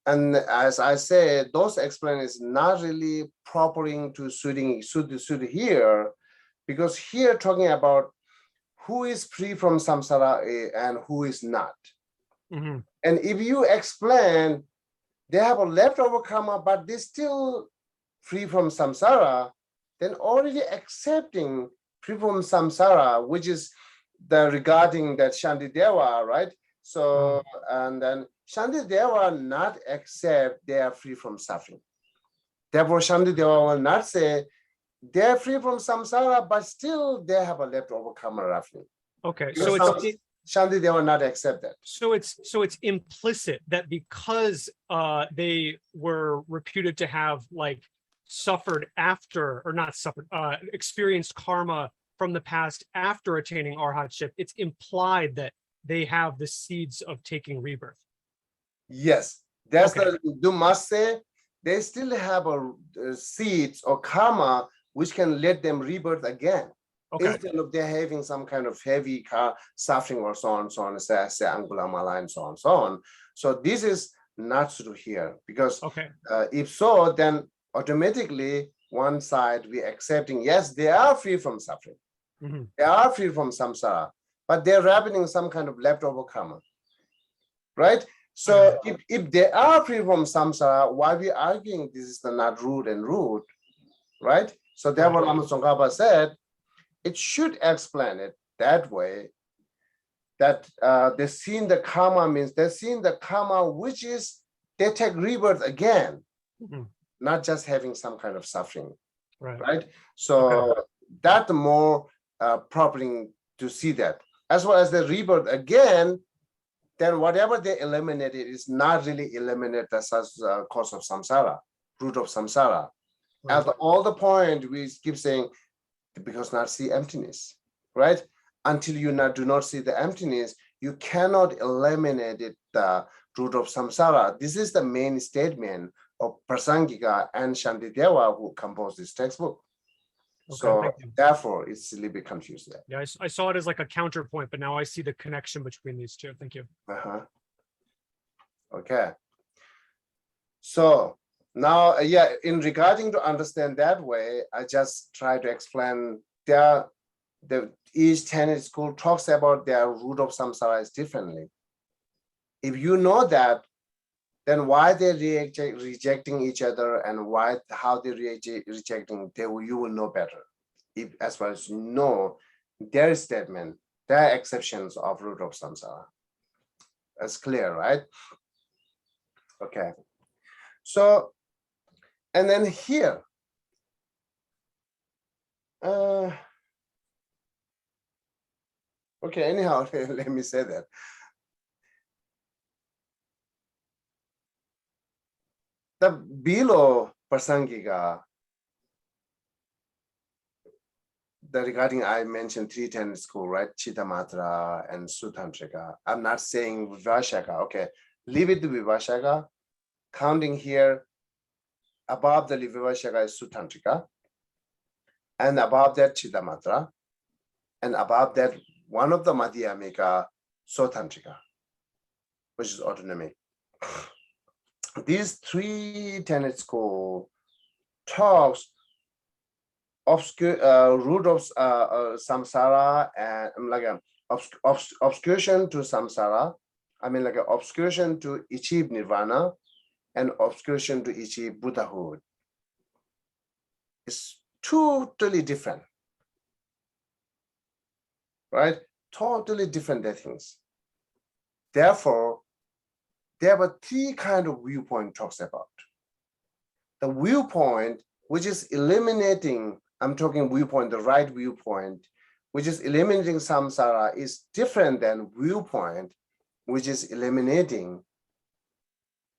Speaker 1: And as I said, those explain is not really proper to suit here, because here talking about who is free from samsara and who is not.
Speaker 6: Mm-hmm.
Speaker 1: And if you explain they have a leftover karma, but they still free from samsara, then already accepting free from samsara, which is the regarding that Shantideva, right? So, and then Shantideva not accept they are free from suffering. Therefore, Shantideva will not say they are free from samsara, but still they have a leftover karma roughly.
Speaker 6: Okay,
Speaker 1: Because Shantideva not accept that.
Speaker 6: So it's implicit that because they were reputed to have like suffered after, or not suffered, experienced karma from the past after attaining arhatship, it's implied that they have the seeds of taking rebirth.
Speaker 1: Yes, that's
Speaker 6: Okay.
Speaker 1: you must say they still have a seeds or karma which can let them rebirth again.
Speaker 6: Okay.
Speaker 1: Instead of they're having some kind of heavy suffering or so on, say Angula Mala and so on, so on. So this is not true here, because
Speaker 6: Okay.
Speaker 1: if so, then automatically one side we accepting, yes, they are free from suffering.
Speaker 6: Mhm.
Speaker 1: They are free from samsara, but they're wrapping in some kind of leftover karma, right? So if they are free from samsara, why we arguing this is the not root and root, right? So therefore, Lama Tsongkhapa said, it should explain it that way, that they're seeing the karma means they're seeing the karma, which is they take rebirth again,
Speaker 6: Mhm.
Speaker 1: not just having some kind of suffering,
Speaker 6: Right.
Speaker 1: right? So that's more properly to see that. As well as the rebirth again, then whatever they eliminated is not really eliminate the cause of samsara, root of samsara.
Speaker 6: Right.
Speaker 1: At all the point we keep saying, because not see emptiness, right? Until you do not see the emptiness, you cannot eliminate it, the root of samsara. This is the main statement of Prasangika and Shantideva who composed this textbook.
Speaker 6: Okay,
Speaker 1: So
Speaker 6: thank you.
Speaker 1: therefore, it's a little bit confused there.
Speaker 6: Yeah, I saw it as like a counterpoint, but now I see the connection between these two. Thank you.
Speaker 1: Okay. So now, yeah, in regarding to understand that way, I just try to explain each tenet school talks about their root of samsara is differently. If you know that, then why they're rejecting each other and how they're rejecting, you will know better. If as far as you know their statement, their exceptions of root of samsara. That's clear, right? Okay. So, and then here, okay, anyhow, let me say that. The below Prasangika, regarding I mentioned 310 school, right? Chittamatra and Sutantrika. I'm not saying Vivashaka. Okay, leave it to Vivashaka. Counting here, above the Vivashaka is Sutantrika, and above that Chittamatra, and above that one of the Madhyamika, Sotantrika, which is autonomy. These three tenet school talks root of samsara and like a obscuration to samsara. I mean, like an obscuration to achieve nirvana and obscuration to achieve Buddhahood. It's totally different, right? Totally different things. Therefore, there were three kinds of viewpoint talks about. The viewpoint, which is eliminating, I'm talking viewpoint, the right viewpoint, which is eliminating samsara, is different than viewpoint, which is eliminating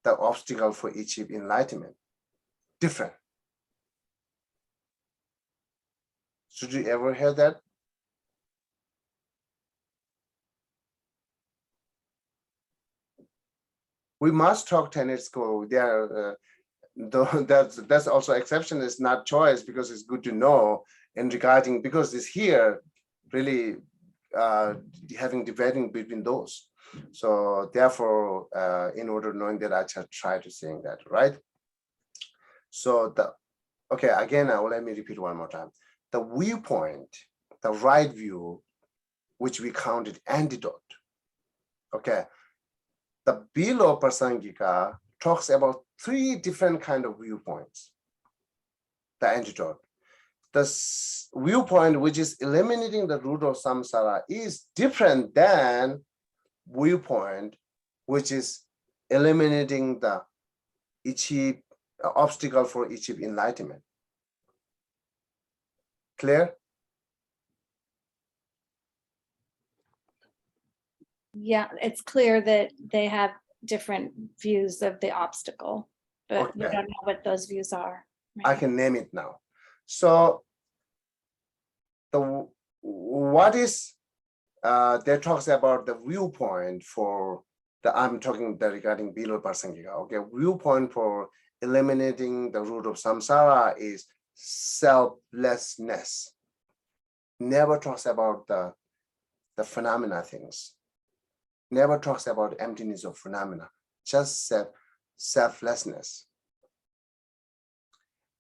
Speaker 1: the obstacle for achieve enlightenment. Different. Should you ever hear that? We must talk tenet school. There, that's also exception is not choice, because it's good to know. And regarding, because it's here really having debating between those. So therefore, in order knowing that, I just try to saying that, right? So okay, again, let me repeat one more time. The viewpoint, the right view, which we counted antidote. Okay, the below Prasangika talks about three different kind of viewpoints. The antidote. The viewpoint which is eliminating the root of samsara is different than viewpoint which is eliminating the obstacle for achieve enlightenment. Clear?
Speaker 3: Yeah, it's clear that they have different views of the obstacle, but we
Speaker 1: Okay.
Speaker 3: don't know what those views are.
Speaker 1: I
Speaker 3: right?
Speaker 1: can name it now. So what is that talks about the viewpoint for I'm talking regarding below Prasangika. Okay, viewpoint for eliminating the root of samsara is selflessness. Never talks about the phenomena things. Never talks about emptiness of phenomena. Just selflessness.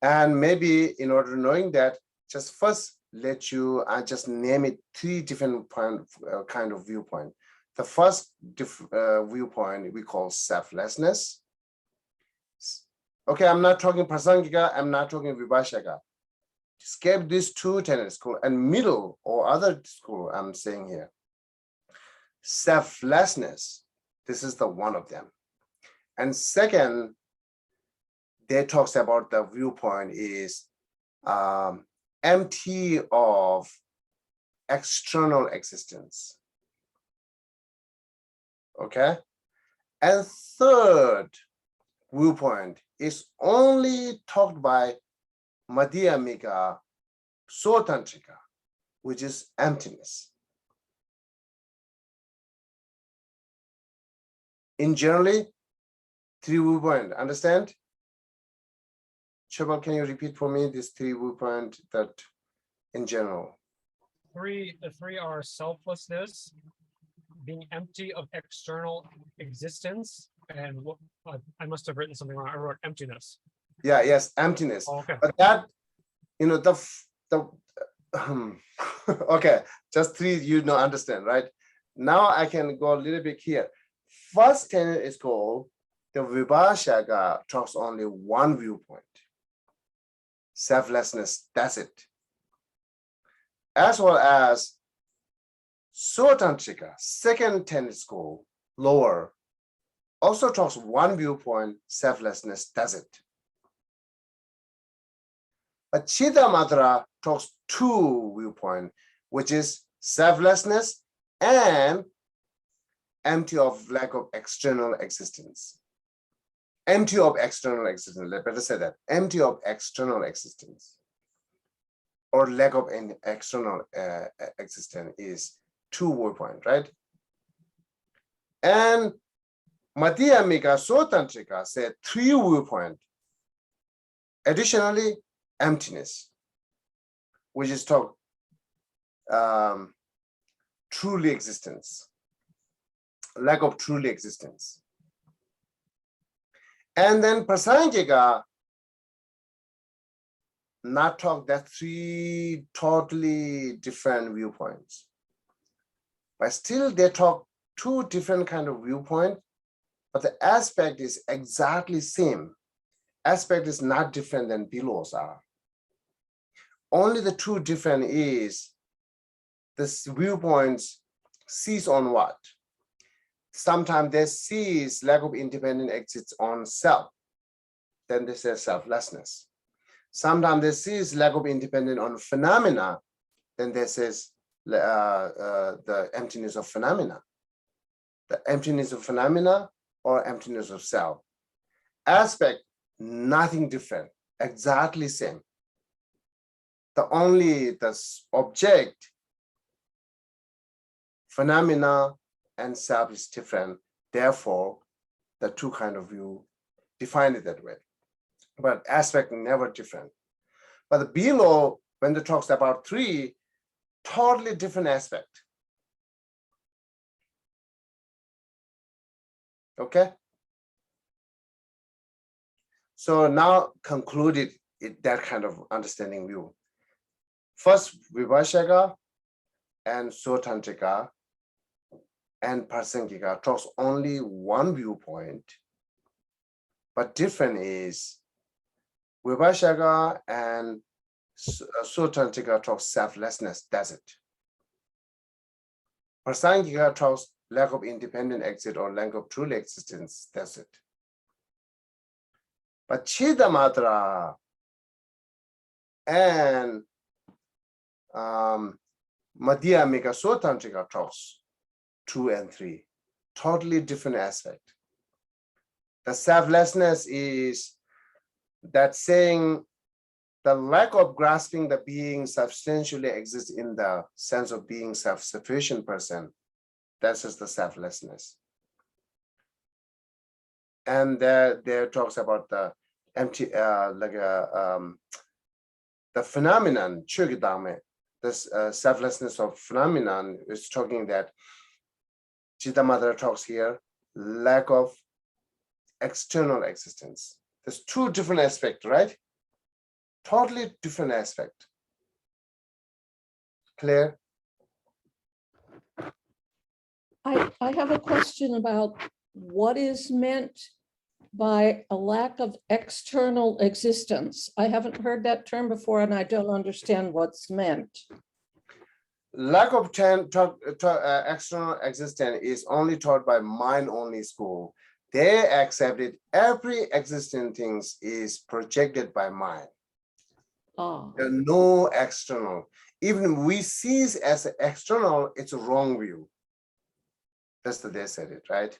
Speaker 1: And maybe in order to knowing that, just first I just name it 3 different kind of viewpoint. The first viewpoint we call selflessness. Okay, I'm not talking Prasangika, I'm not talking Vibhashaka. Skip these 2 tenet school and middle or other school I'm saying here. Selflessness, this is the one of them. And second, they talks about the viewpoint is empty of external existence. Okay. And third viewpoint is only talked by Madhyamika Sotantrika, which is emptiness. In generally, 3 viewpoint, understand? Chabal, can you repeat for me these 3 viewpoint that in general?
Speaker 6: The three are selflessness, being empty of external existence, and what I must have written something wrong. I wrote emptiness.
Speaker 1: Yeah, yes, emptiness.
Speaker 6: Oh, okay.
Speaker 1: But that, okay, just 3 you don't understand, right? Now I can go a little bit here. First tenet is called the Vibhashaka talks only 1 viewpoint. Selflessness, that's it. As well as Sotantrika, second tenet school, lower, also talks 1 viewpoint, selflessness, that's it. But Chidamatra talks 2 viewpoint, which is selflessness and empty of lack of external existence. Empty of external existence, better say that, empty of external existence or lack of any external existence is 2 viewpoint, right? And Madhyamika Sotantrika said 3 viewpoint. Additionally, emptiness, which is talk truly existence, lack of truly existence. And then Prasangika not talk that 3 totally different viewpoints, but still they talk 2 different kind of viewpoint, but the aspect is exactly same. Aspect is not different than below's are. Only the 2 different is this viewpoints sees on what? Sometimes they sees lack of independent exits on self. Then they say selflessness. Sometimes they sees lack of independent on phenomena. Then they says the emptiness of phenomena. The emptiness of phenomena or emptiness of self. Aspect, nothing different, exactly same. The only object, phenomena and self is different. Therefore, the 2 kind of view define it that way. But aspect never different. But the below, when it talks about 3, totally different aspect. Okay. So now concluded that kind of understanding view. First, Vibhashaka and Sotantrika and Prasangika talks only 1 viewpoint, but different is Vibhashaka and Sotantrika talks selflessness, that's it. Prasangika talks lack of independent exit or lack of true existence, that's it. But Chidamatra and Madhyamika Sotantrika talks 2 and 3. totally different aspect. The selflessness is that saying the lack of grasping the being substantially exists in the sense of being self-sufficient person. That's just the selflessness. And there talks about the empty, the phenomenon, this selflessness of phenomenon is talking that Chitta talks here, lack of external existence. There's two different aspects, right? Totally different aspect. Clear?
Speaker 5: I have a question about what is meant by a lack of external existence. I haven't heard that term before and I don't understand what's meant.
Speaker 1: Lack of external existence is only taught by mind-only school. They accepted every existing things is projected by mind.
Speaker 5: Ah,
Speaker 1: There are no external. Even we see it as external, it's a wrong view. That's the they said it, right?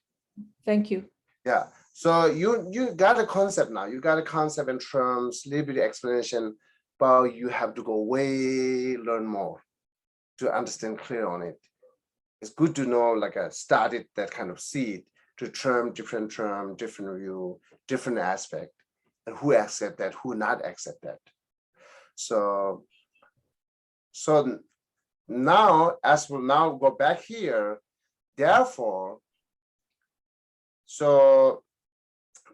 Speaker 5: thank you.
Speaker 1: Yeah. So you got a concept now. You got a concept in terms, little bit of explanation, but you have to go way learn more to understand clear on it. It's good to know, like I started that kind of seed to different view, different aspect, and who accept that, who not accept that. So now, as we'll now go back here, therefore, so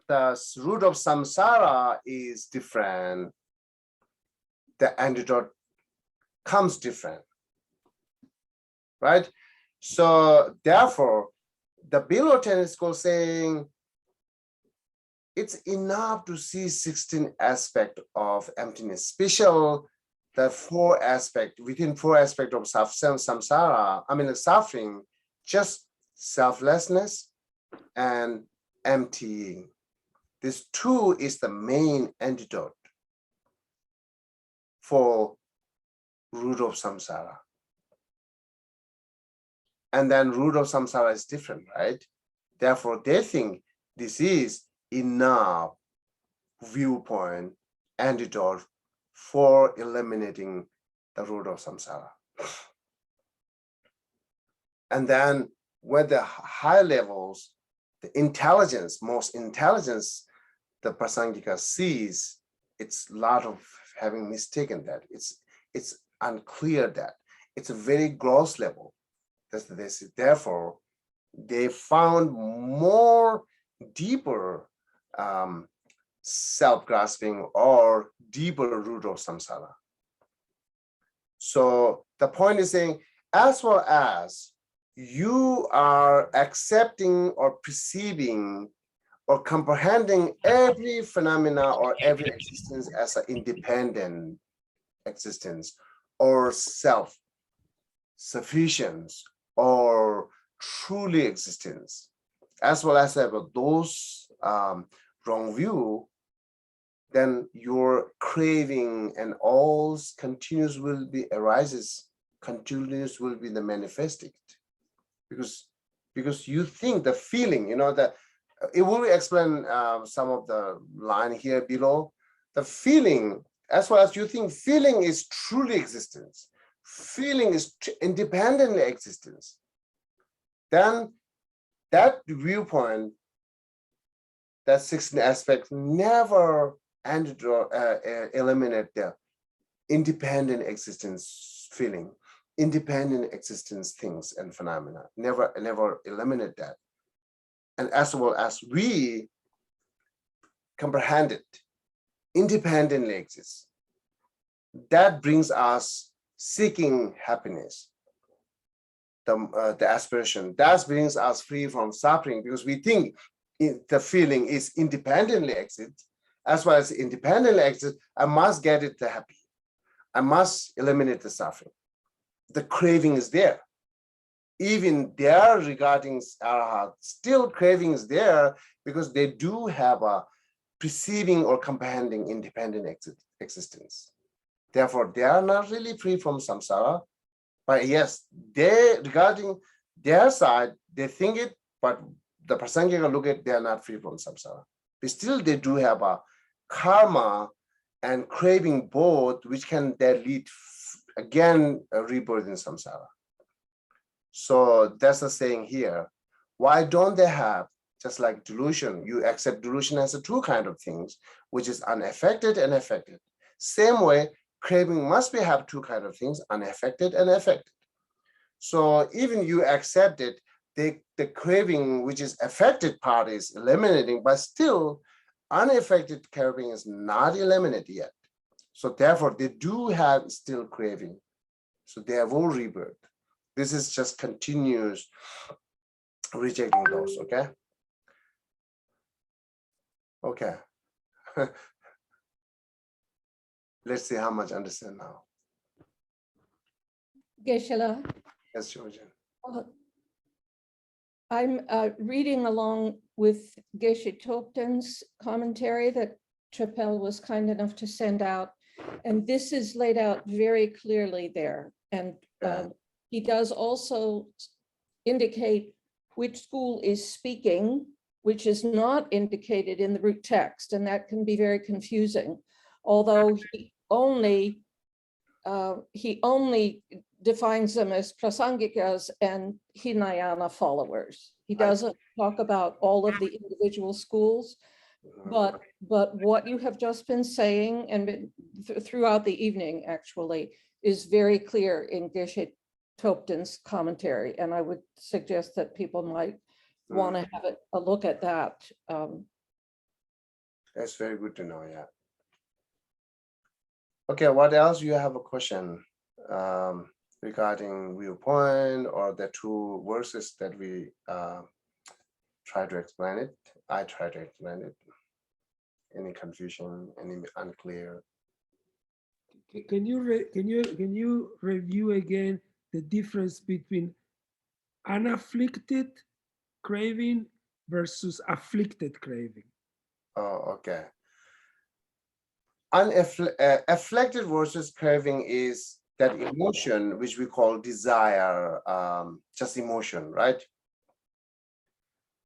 Speaker 1: the root of samsara is different. The antidote comes different, right? So therefore, the below 10 school saying it's enough to see 16 aspects of emptiness, special the 4 aspects, within 4 aspects of samsara, I mean the suffering, just selflessness and emptying. This 2 is the main antidote for root of samsara. And then root of samsara is different, right? Therefore, they think this is enough viewpoint antidote for eliminating the root of samsara. And then with the high levels, the intelligence, most intelligence, the Prasangika sees, it's a lot of having mistaken that. It's unclear that. It's a very gross level. That's the basic. Therefore, they found more deeper self-grasping or deeper root of samsara. So the point is saying, as well as you are accepting or perceiving or comprehending every phenomena or every existence as an independent existence or self-sufficiency or truly existence, as well as have those wrong view, then your craving and all continuous will be arises, continuous will be the manifested. Because you think the feeling, you know, that it will explain some of the line here below. The feeling, as well as you think feeling is truly existence, feeling is independent existence, then that viewpoint, that 16 aspects never eliminate the independent existence feeling, independent existence things and phenomena, never eliminate that. And as well as we comprehend it, independently exists. That brings us seeking happiness, the aspiration. That brings us free from suffering because we think the feeling is independently exists. As well as independently exists, I must get it the happy. I must eliminate the suffering. The craving is there. Even there regarding arahat, still craving is there because they do have a perceiving or comprehending independent existence. Therefore, they are not really free from samsara. But yes, they regarding their side, they think it, but the Prasangika look at, they are not free from samsara. But still they do have a karma and craving both, which can then lead again a rebirth in samsara. So that's the saying here. Why don't they have, just like delusion, you accept delusion as a two kind of things, which is unaffected and affected. Same way, craving must be have two kind of things, unaffected and affected. So even you accept it, the craving, which is affected part, is eliminating, but still unaffected craving is not eliminated yet. So therefore, they do have still craving. So they have all rebirth. This is just continuous rejecting those, okay? Okay. Let's see how much I understand now.
Speaker 5: Geshe-la,
Speaker 1: Yes, Georgian.
Speaker 5: I'm reading along with Geshe Topten's commentary that Chapel was kind enough to send out. And this is laid out very clearly there. And he does also indicate which school is speaking, which is not indicated in the root text. And that can be very confusing. Although he only defines them as prasangikas and Hinayana followers. He doesn't talk about all of the individual schools, but what you have just been saying and throughout the evening actually is very clear in Geshe Topten's commentary. And I would suggest that people might want to have a look at that.
Speaker 1: That's very good to know, yeah. Okay, what else? You have a question regarding viewpoint or the two verses that we try to explain it? I try to explain it. Any confusion, any unclear?
Speaker 4: Can you review again the difference between unafflicted craving versus afflicted craving?
Speaker 1: Oh, okay. Afflicted versus craving is that emotion which we call desire, just emotion, right?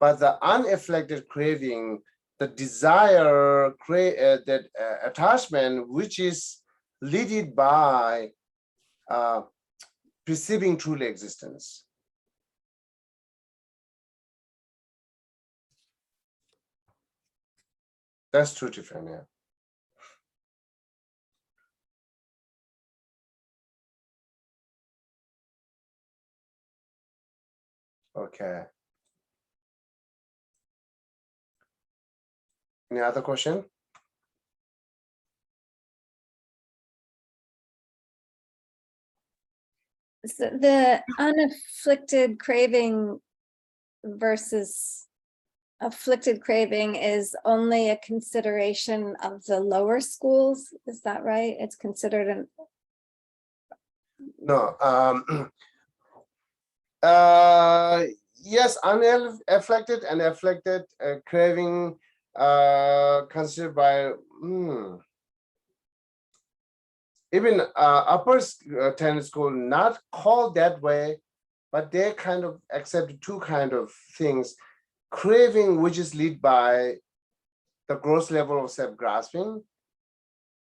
Speaker 1: But the unafflicted craving, the desire, that attachment, which is led by perceiving truly existence. That's two different, yeah. Okay. Any other question?
Speaker 3: So the unafflicted craving versus afflicted craving is only a consideration of the lower schools. Is that right? It's considered an.
Speaker 1: No. Yes, unafflicted and afflicted craving considered by even upper 10 school, not called that way, but they kind of accept two kind of things. Craving, which is led by the gross level of self-grasping,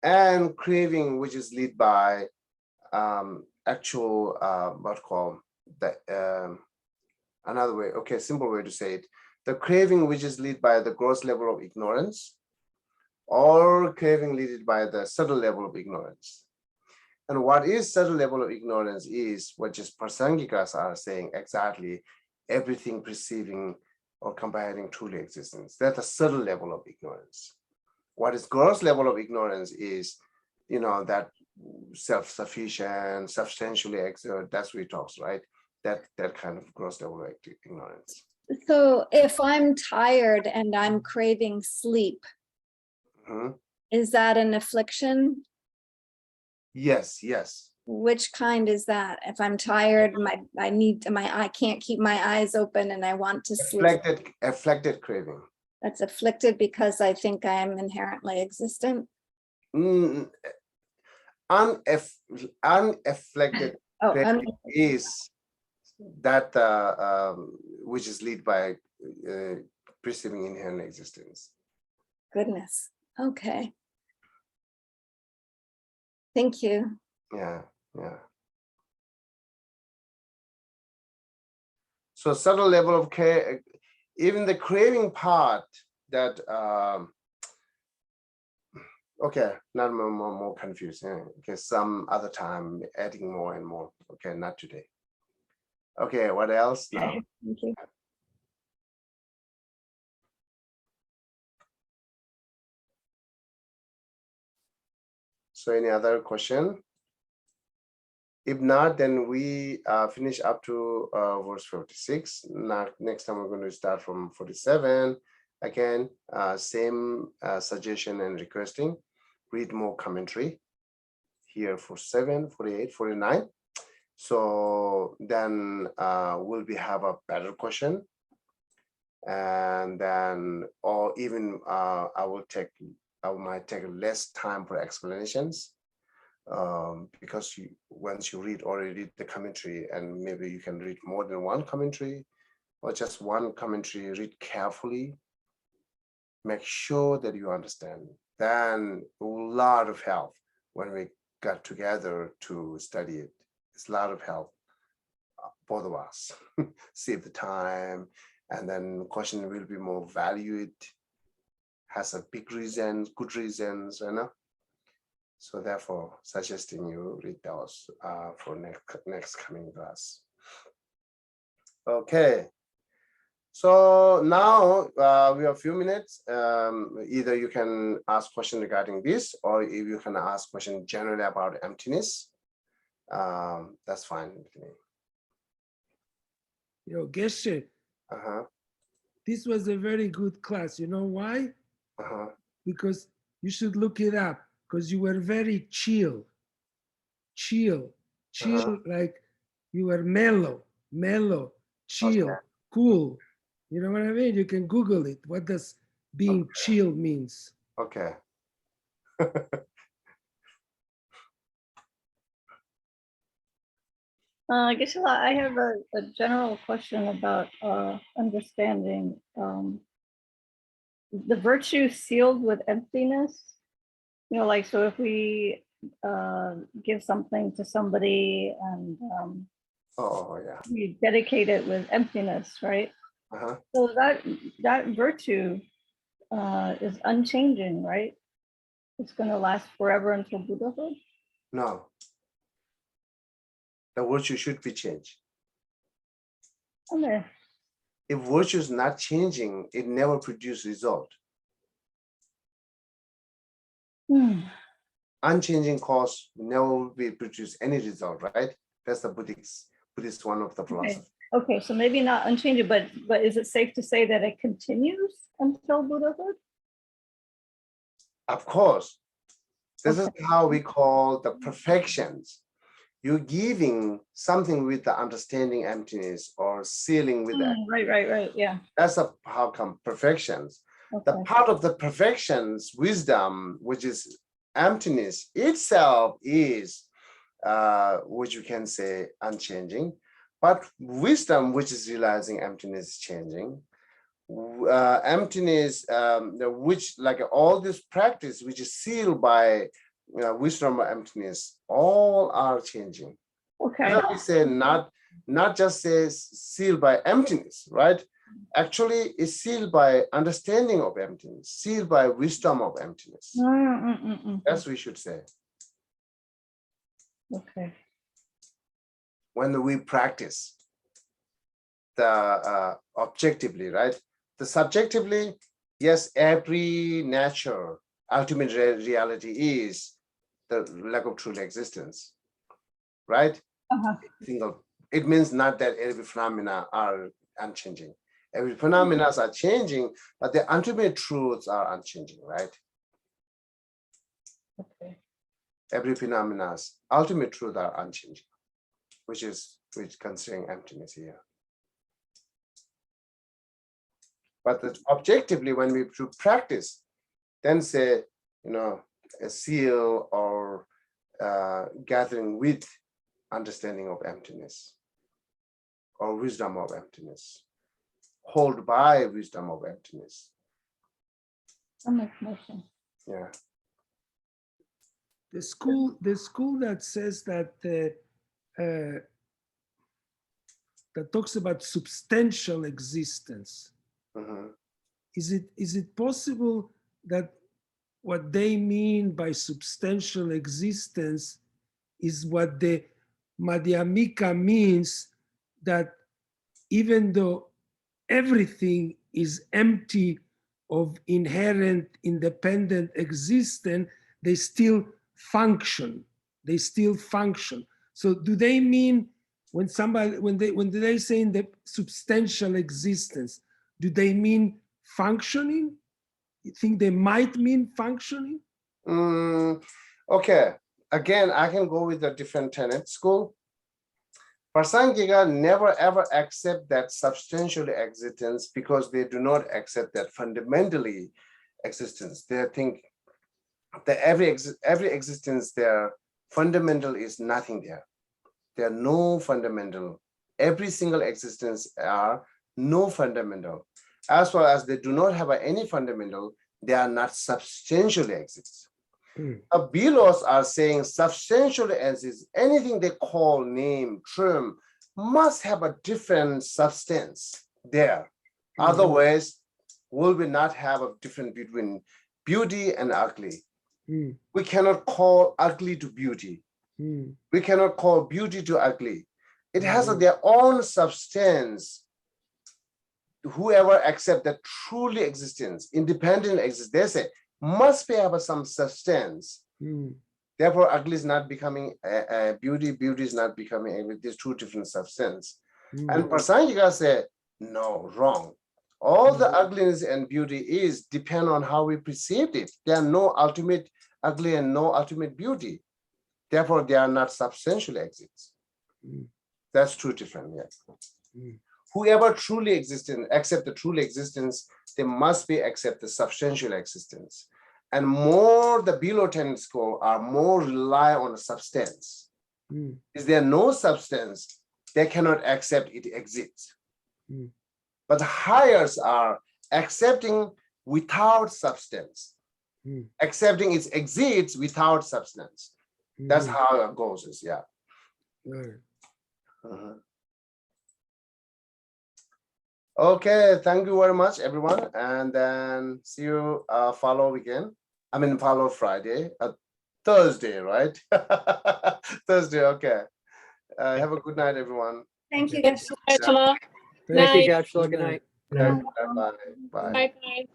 Speaker 1: and craving, which is led by actual what called the another way, okay, simple way to say it, the craving which is led by the gross level of ignorance, or craving led by the subtle level of ignorance. And what is subtle level of ignorance is what just Prasangikas are saying exactly, everything perceiving or comparing truly existence. That's a subtle level of ignorance. What is gross level of ignorance is, you know, that self-sufficient, substantially exert, that's what he talks, right? That kind of gross level of ignorance.
Speaker 3: So if I'm tired and I'm craving sleep, is that an affliction?
Speaker 1: Yes, yes.
Speaker 3: Which kind is that? If I'm tired, I can't keep my eyes open and I want to sleep.
Speaker 1: Afflicted craving.
Speaker 3: That's afflicted because I think I am inherently existent.
Speaker 1: Unafflicted craving is that which is led by perceiving inherent existence.
Speaker 3: Goodness. Okay. Thank you.
Speaker 1: Yeah, yeah. So subtle level of care, even the craving part that, okay, not more confused. Yeah. Okay, some other time adding more and more. Okay, not today. Okay, what else now?
Speaker 3: Okay, thank you.
Speaker 1: So any other question? If not, then we finish up to verse 46. Now, next time we're going to start from 47. Again, same suggestion and requesting. Read more commentary here for 47, 48, 49. So then will we have a better question? And then, or even I might take less time for explanations. Because once you already read the commentary, and maybe you can read more than one commentary or just one commentary, read carefully, make sure that you understand. Then a lot of help when we got together to study it. It's a lot of help, both of us. Save the time, and then question will be more valued, has a big reasons, good reasons, you know. So therefore, suggesting you read those for next coming class. Okay. So now we have a few minutes. Either you can ask question regarding this, or if you can ask question generally about emptiness. That's fine with me.
Speaker 4: Geshe, this was a very good class. You know why? Because you should look it up, because you were very chill, like you were mellow, chill,
Speaker 1: Okay.
Speaker 4: cool. You know what I mean? You can Google it. What does being chill means?
Speaker 1: Okay.
Speaker 2: Geshe, I have a general question about understanding the virtue sealed with emptiness. You know, like, so if we give something to somebody and
Speaker 1: Oh yeah.
Speaker 2: we dedicate it with emptiness, right? So that virtue is unchanging, right? It's going to last forever until Buddhahood.
Speaker 1: No. The virtue should be changed.
Speaker 2: Okay.
Speaker 1: If virtue is not changing, it never produces result. Unchanging cause never will produce any result, right? That's the Buddhist one of the philosophy.
Speaker 2: Okay, so maybe not unchanging, but is it safe to say that it continues until Buddhahood?
Speaker 1: Of course. This is how we call the perfections. You're giving something with the understanding emptiness or sealing with that.
Speaker 2: Right, yeah.
Speaker 1: That's how come perfections.
Speaker 2: Okay.
Speaker 1: The part of the perfections, wisdom, which is emptiness itself is, which you can say unchanging, but wisdom, which is realizing emptiness is changing. Emptiness, which like all this practice, which is sealed by wisdom or emptiness, all are changing.
Speaker 2: Okay.
Speaker 1: We say not just say sealed by emptiness, right? Actually, it's sealed by understanding of emptiness, sealed by wisdom of emptiness. That's what we should say.
Speaker 2: Okay.
Speaker 1: When we practice the objectively, right? The subjectively, yes, every nature, ultimate reality is the lack of true existence, right? It means not that every phenomena are unchanging. Every phenomena are changing, but the ultimate truths are unchanging, right?
Speaker 2: Okay.
Speaker 1: Every phenomena's ultimate truth are unchanging, which considering emptiness here. But objectively, when we do practice, then say, a seal or gathering with understanding of emptiness or wisdom of emptiness. Hold by wisdom of emptiness.
Speaker 2: That makes more sense.
Speaker 1: Yeah.
Speaker 4: The school that says that that talks about substantial existence.
Speaker 1: Mhm.
Speaker 4: Is it possible that what they mean by substantial existence is what the Madhyamika means, that even though everything is empty of inherent independent existence, they still function. They still function. So do they mean when they say in the substantial existence, do they mean functioning? You think they might mean functioning?
Speaker 1: Okay, again, I can go with a different tenet school. Prasangika never ever accept that substantial existence because they do not accept that fundamentally existence. They think that every existence there, fundamental is nothing there. There are no fundamental. Every single existence are no fundamental. As far as they do not have any fundamental, they are not substantially exist. Belos are saying substantially exist. Anything they call name, term, must have a different substance there. Otherwise, will we not have a difference between beauty and ugly? We cannot call ugly to beauty. We cannot call beauty to ugly. It has their own substance. Whoever accept that truly existence, independent existence, they say, must be have some substance. Therefore, ugly is not becoming beauty, beauty is not becoming ugly. These two different substance. And Prasangika said, no, wrong. All the ugliness and beauty is depend on how we perceived it. There are no ultimate ugly and no ultimate beauty. Therefore, they are not substantial exists. That's two different, yeah. Whoever truly exists and accept the truly existence, they must be accept the substantial existence. And more the below tenet school are more rely on the substance. Is there no substance, they cannot accept it exists. But the highers are accepting without substance, accepting it exists without substance. That's how it goes, is, yeah. Okay, thank you very much, everyone. And then see you follow again. I mean, follow Friday, Thursday, right? Thursday, okay. Have a good night, everyone.
Speaker 3: Thank you.
Speaker 6: Thank you, Geshe. Good night.
Speaker 1: Bye. Bye.
Speaker 6: Bye-bye.